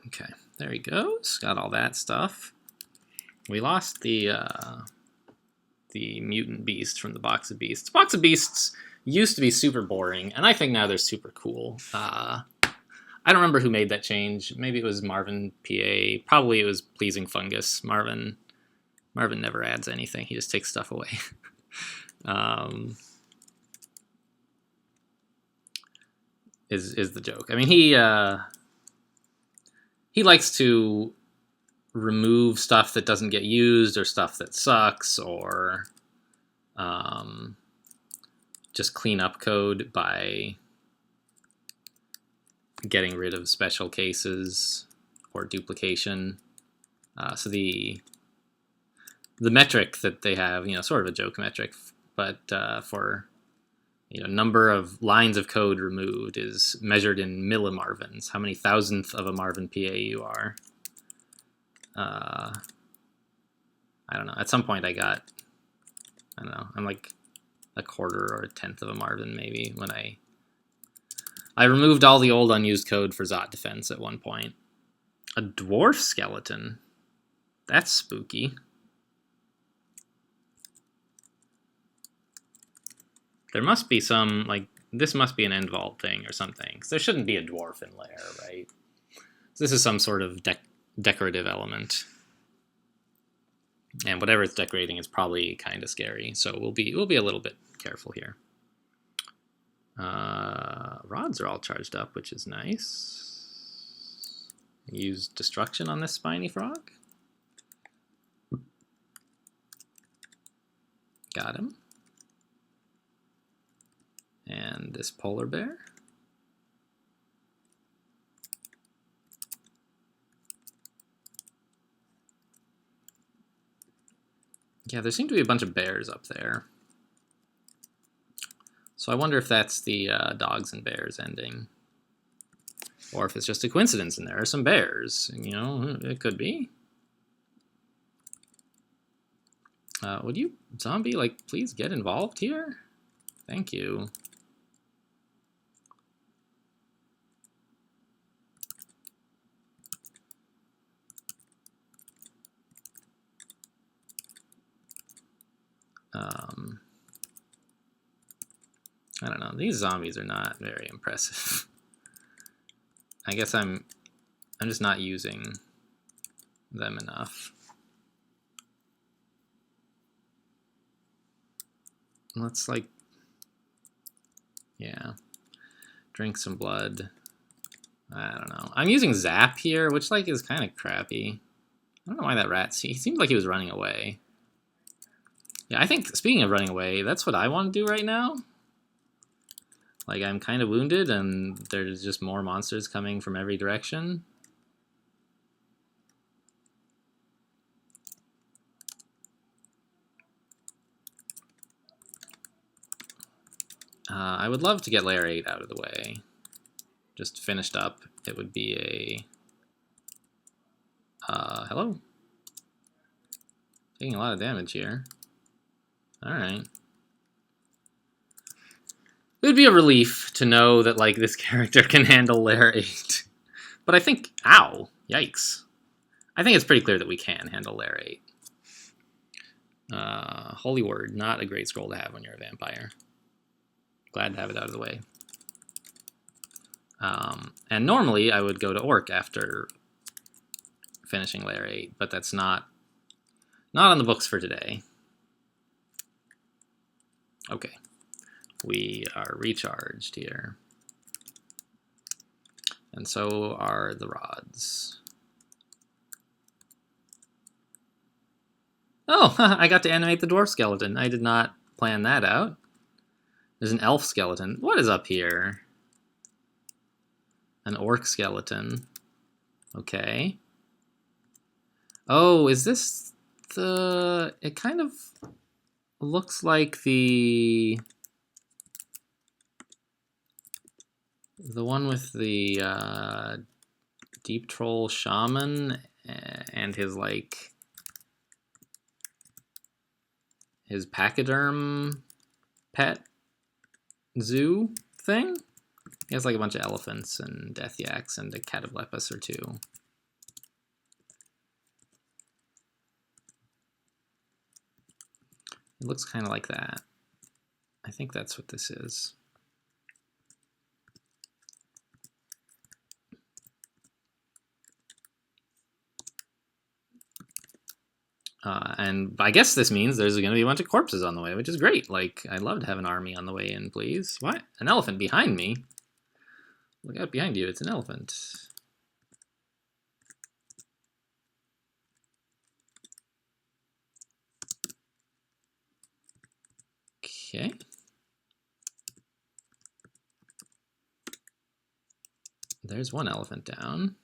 Okay, there he goes. Got all that stuff. We lost the mutant beast from the box of beasts. Box of beasts used to be super boring, and I think now they're super cool. I don't remember who made that change. Maybe it was Marvin PA. Probably it was Pleasing Fungus. Marvin never adds anything. He just takes stuff away. Is the joke. I mean, he likes to remove stuff that doesn't get used or stuff that sucks, or just clean up code by getting rid of special cases or duplication. So the metric that they have, sort of a joke metric, but for number of lines of code removed is measured in millimarvins, how many thousandth of a Marvin PA you are. I don't know. At some point I got, I don't know, I'm like a quarter or a tenth of a Marvin maybe when I removed all the old unused code for Zot defense at one point. A dwarf skeleton? That's spooky. There must be some, like, this must be an end vault thing or something. 'Cause there shouldn't be a dwarf in lair, right? So this is some sort of decorative element. And whatever it's decorating is probably kind of scary. So we'll be a little bit careful here. Rods are all charged up, which is nice. Use destruction on this spiny frog. Got him. And this polar bear. Yeah, there seem to be a bunch of bears up there. So I wonder if that's the dogs and bears ending. Or if it's just a coincidence and there are some bears. You know, it could be. Would you, zombie, like, please get involved here? Thank you. I don't know. These zombies are not very impressive. I guess I'm just not using them enough. Let's, like, yeah, drink some blood. I don't know. I'm using Zap here, which, like, is kind of crappy. I don't know why that rat, he seemed like he was running away. Yeah, I think, speaking of running away, that's what I want to do right now. Like, I'm kind of wounded, and there's just more monsters coming from every direction. I would love to get layer 8 out of the way. Just finished up. It would be a... hello? Taking a lot of damage here. Alright. It would be a relief to know that, like, this character can handle layer 8. But I think... ow! Yikes. I think it's pretty clear that we can handle layer 8. Holy Word, not a great scroll to have when you're a vampire. Glad to have it out of the way. And normally I would go to Orc after finishing layer 8, but that's not on the books for today. Okay. We are recharged here. And so are the rods. Oh, I got to animate the dwarf skeleton. I did not plan that out. There's an elf skeleton. What is up here? An orc skeleton. Okay. Oh, is this the... it kind of looks like the one with the deep troll shaman and his, like, his pachyderm pet zoo thing. He has, like, a bunch of elephants and death yaks and a catoblepus or two. It looks kind of like that. I think that's what this is. And I guess this means there's going to be a bunch of corpses on the way, which is great. Like, I'd love to have an army on the way in, please. What? An elephant behind me? Look out behind you, it's an elephant. Okay. There's one elephant down.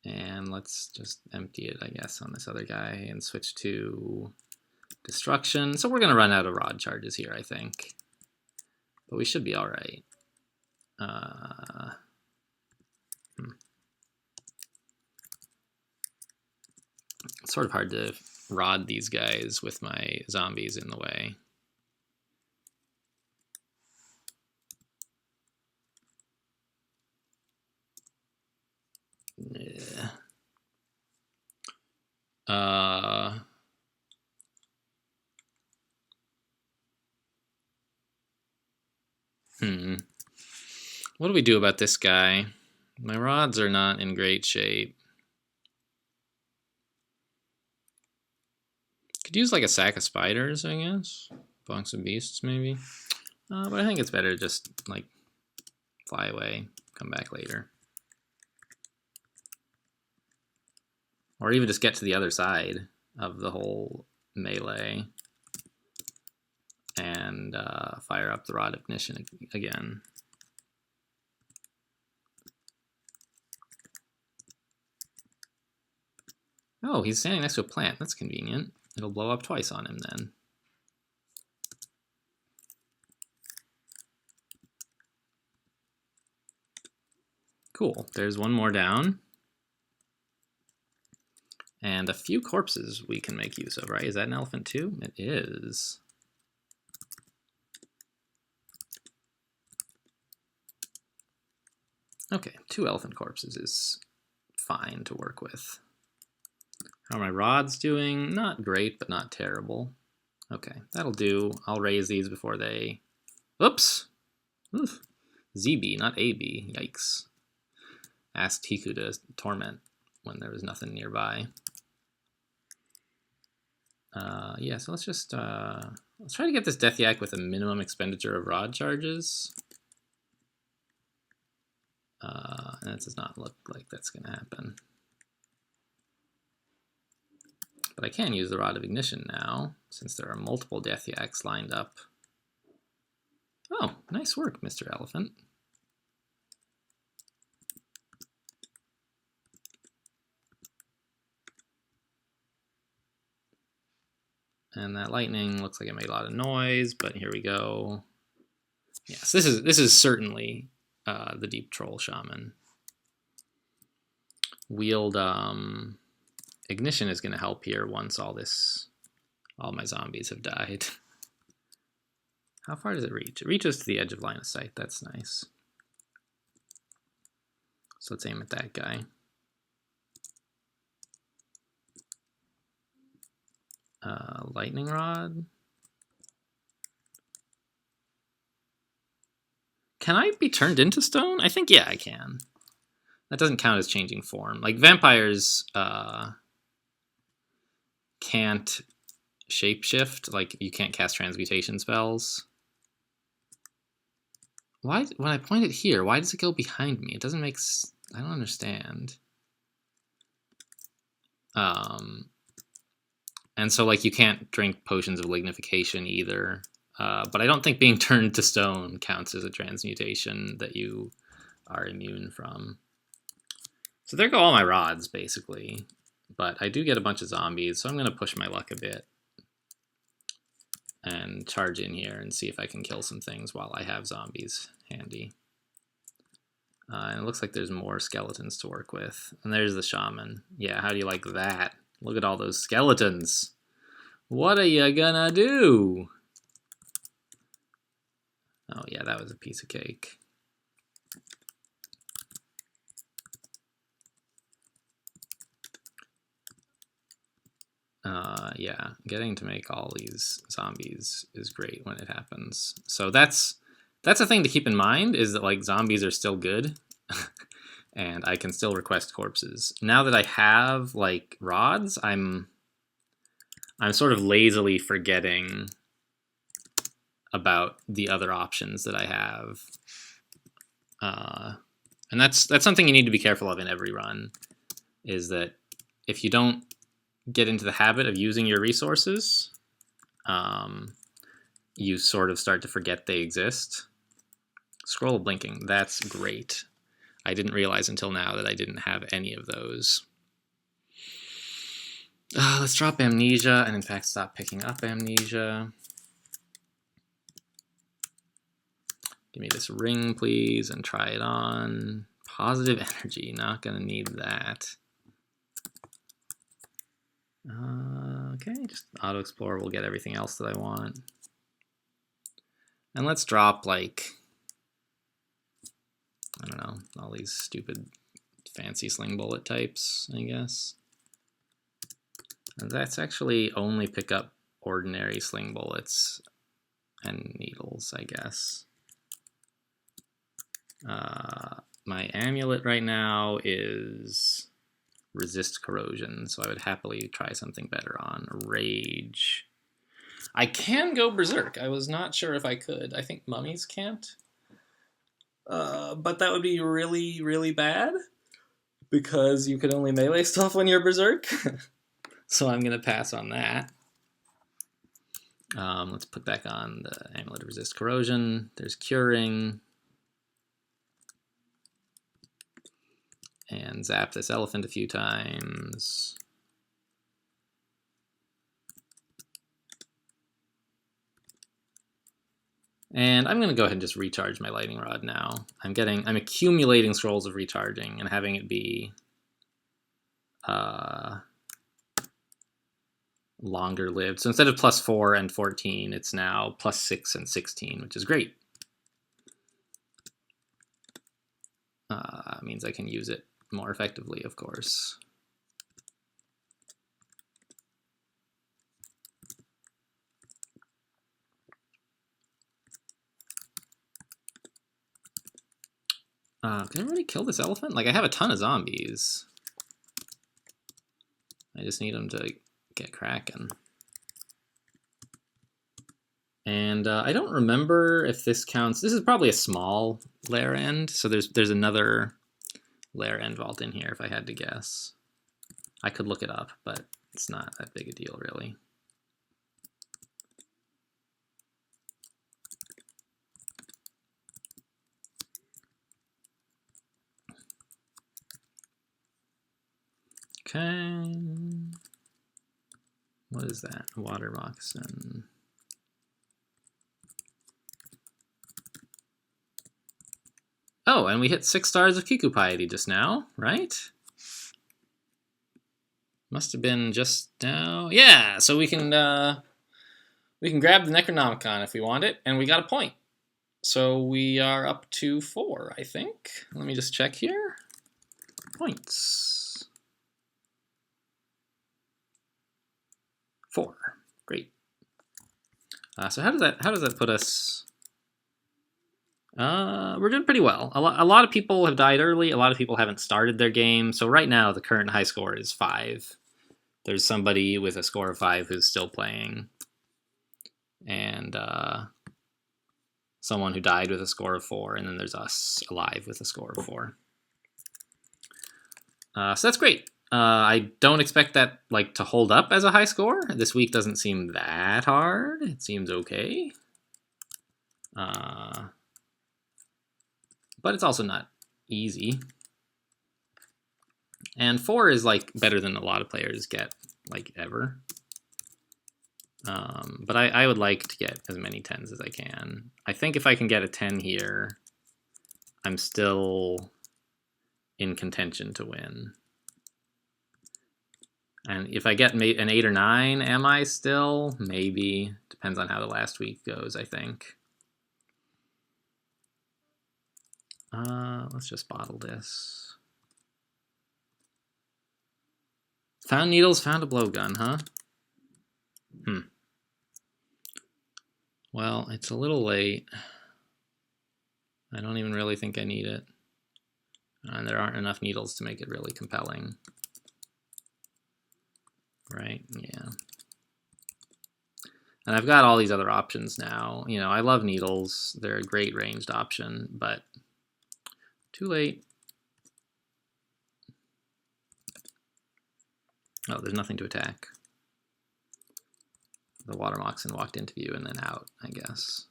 And let's just empty it, I guess, on this other guy and switch to destruction. So we're going to run out of rod charges here, I think. But we should be all right. It's sort of hard to rod these guys with my zombies in the way. Yeah. What do we do about this guy? My rods are not in great shape. Could use like a sack of spiders, I guess. Box of beasts, maybe. But I think it's better to just like fly away, come back later. Or even just get to the other side of the whole melee and fire up the rod of ignition again. Oh, he's standing next to a plant. That's convenient. It'll blow up twice on him then. Cool. There's one more down. And a few corpses we can make use of, right? Is that an elephant too? It is. Okay, 2 elephant corpses is fine to work with. How are my rods doing? Not great, but not terrible. Okay, that'll do. I'll raise these before they... Oops! Oof. ZB, not AB. Yikes. Asked Hiku to torment when there was nothing nearby. Yeah, so let's just... let's try to get this Death Yak with a minimum expenditure of rod charges. And it does not look like that's going to happen. But I can use the Rod of Ignition now, since there are multiple Death Yaks lined up. Oh, nice work, Mr. Elephant. And that lightning looks like it made a lot of noise, but here we go. Yes, this is certainly the Deep Troll Shaman. Wield Ignition is going to help here once all my zombies have died. How far does it reach? It reaches to the edge of line of sight. That's nice. So let's aim at that guy. Lightning Rod. Can I be turned into stone? I think, yeah, I can. That doesn't count as changing form. Like, vampires can't shapeshift. Like, you can't cast transmutation spells. Why, when I point it here, why does it go behind me? It doesn't make... I don't understand. And so, like, you can't drink potions of lignification either. But I don't think being turned to stone counts as a transmutation that you are immune from. So there go all my rods, basically. But I do get a bunch of zombies, so I'm going to push my luck a bit. And charge in here and see if I can kill some things while I have zombies handy. And it looks like there's more skeletons to work with. And there's the shaman. Yeah, how do you like that? Look at all those skeletons. What are you gonna do? Oh yeah, that was a piece of cake. Yeah, getting to make all these zombies is great when it happens. So that's a thing to keep in mind, is that like zombies are still good. And I can still request corpses. Now that I have like rods, I'm sort of lazily forgetting about the other options that I have. And that's something you need to be careful of in every run, is that if you don't get into the habit of using your resources, you sort of start to forget they exist. Scroll blinking, that's great. I didn't realize until now that I didn't have any of those. Let's drop Amnesia, and in fact stop picking up Amnesia. Give me this ring, please, and try it on. Positive energy, not gonna need that. Okay, just auto-explore will get everything else that I want. And let's drop, like, I don't know, all these stupid fancy sling bullet types, I guess. And that's actually only pick up ordinary sling bullets and needles, I guess. My amulet right now is resist corrosion, so I would happily try something better on rage. I can go berserk. I was not sure if I could. I think mummies can't. But that would be really, really bad because you could only melee stuff when you're berserk. So I'm going to pass on that. Let's put back on the amulet of resist corrosion. There's curing. And zap this elephant a few times. And I'm going to go ahead and just recharge my lightning rod now. I'm accumulating scrolls of recharging and having it be longer lived. So instead of +4 and 14, it's now +6 and 16, which is great. Means I can use it more effectively, of course. Can I really kill this elephant? Like, I have a ton of zombies. I just need them to get cracking. And I don't remember if this counts. This is probably a small lair end, so there's another lair end vault in here if I had to guess. I could look it up, but it's not that big a deal, really. Okay. What is that? Water moccasin. Oh, and we hit 6 stars of VpAE just now, right? Must have been just now. Yeah, so we can grab the Necronomicon if we want it, and we got a point. So we are up to 4, I think. Let me just check here. Points. 4. Great. So how does that put us? We're doing pretty well. A lot of people have died early. A lot of people haven't started their game. So right now the current high score is 5. There's somebody with a score of 5 who's still playing, and someone who died with a score of 4, and then there's us alive with a score of 4. So that's great. I don't expect that to hold up as a high score. This week doesn't seem that hard. It seems okay. But it's also not easy. And 4 is better than a lot of players get ever. But I would like to get as many 10s as I can. I think if I can get a 10 here, I'm still in contention to win. And if I get an 8 or 9, am I still? Maybe. Depends on how the last week goes, I think. Let's just bottle this. Found needles, found a blowgun, huh? Well, it's a little late. I don't even really think I need it. And there aren't enough needles to make it really compelling. Right? Yeah. And I've got all these other options now. You know, I love needles. They're a great ranged option, but too late. Oh, there's nothing to attack. The water moccasin walked into view and then out, I guess.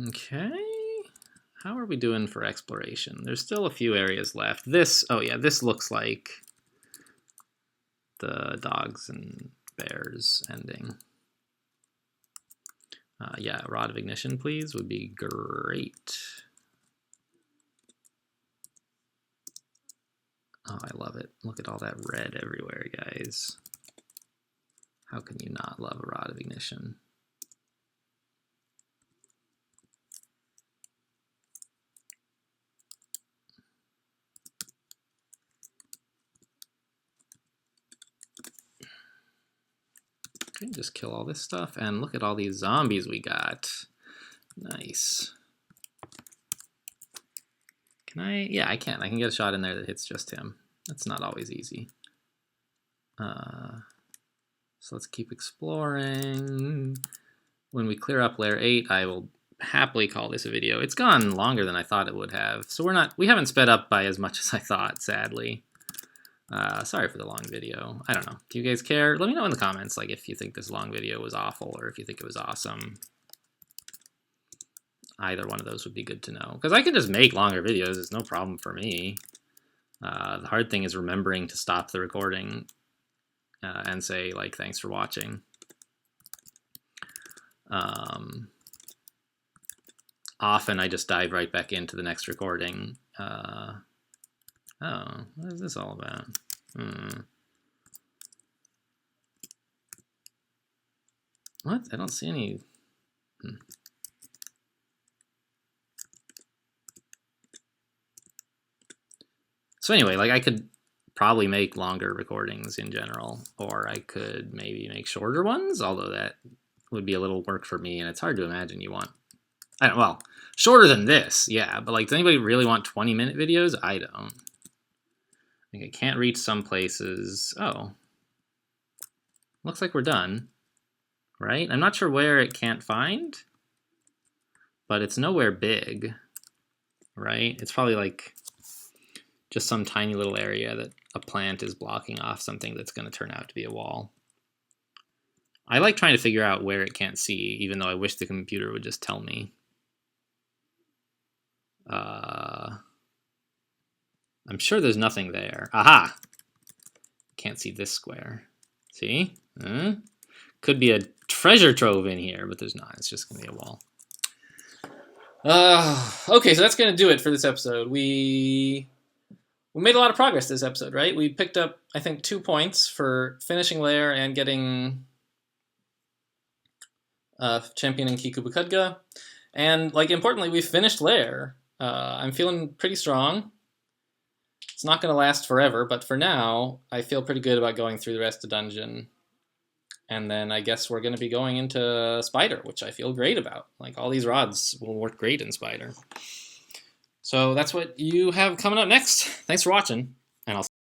Okay. How are we doing for exploration? There's still a few areas left. Oh yeah, this looks like the dogs and bears ending. Yeah, Rod of Ignition, please, would be great. Oh, I love it. Look at all that red everywhere, guys. How can you not love a Rod of Ignition? Okay, just kill all this stuff, and look at all these zombies we got. Nice. Can I? Yeah, I can. I can get a shot in there that hits just him. That's not always easy. So let's keep exploring. When we clear up layer 8, I will happily call this a video. It's gone longer than I thought it would have, so we haven't sped up by as much as I thought, sadly. Sorry for the long video. I don't know. Do you guys care? Let me know in the comments, like, if you think this long video was awful or if you think it was awesome. Either one of those would be good to know, because I can just make longer videos. It's no problem for me. The hard thing is remembering to stop the recording and say, like, thanks for watching. Often I just dive right back into the next recording. Oh, what is this all about? What? I don't see any... So anyway, like, I could probably make longer recordings in general, or I could maybe make shorter ones, although that would be a little work for me, and it's hard to imagine you want... well, shorter than this, yeah, but, like, does anybody really want 20-minute videos? I don't. Like, I can't reach some places. Oh. Looks like we're done, right? I'm not sure where it can't find, but it's nowhere big, right? It's probably, like, just some tiny little area that a plant is blocking off something that's going to turn out to be a wall. I like trying to figure out where it can't see, even though I wish the computer would just tell me. I'm sure there's nothing there. Aha! Can't see this square. See? Could be a treasure trove in here, but there's not. It's just going to be a wall. Okay, so that's going to do it for this episode. We made a lot of progress this episode, right? We picked up, I think, 2 points for finishing layer and getting championing Kikubukudga. And, like, importantly, we finished layer. I'm feeling pretty strong. It's not going to last forever, but for now, I feel pretty good about going through the rest of the dungeon. And then I guess we're going to be going into Spider, which I feel great about. Like, all these rods will work great in Spider. So that's what you have coming up next. Thanks for watching, and I'll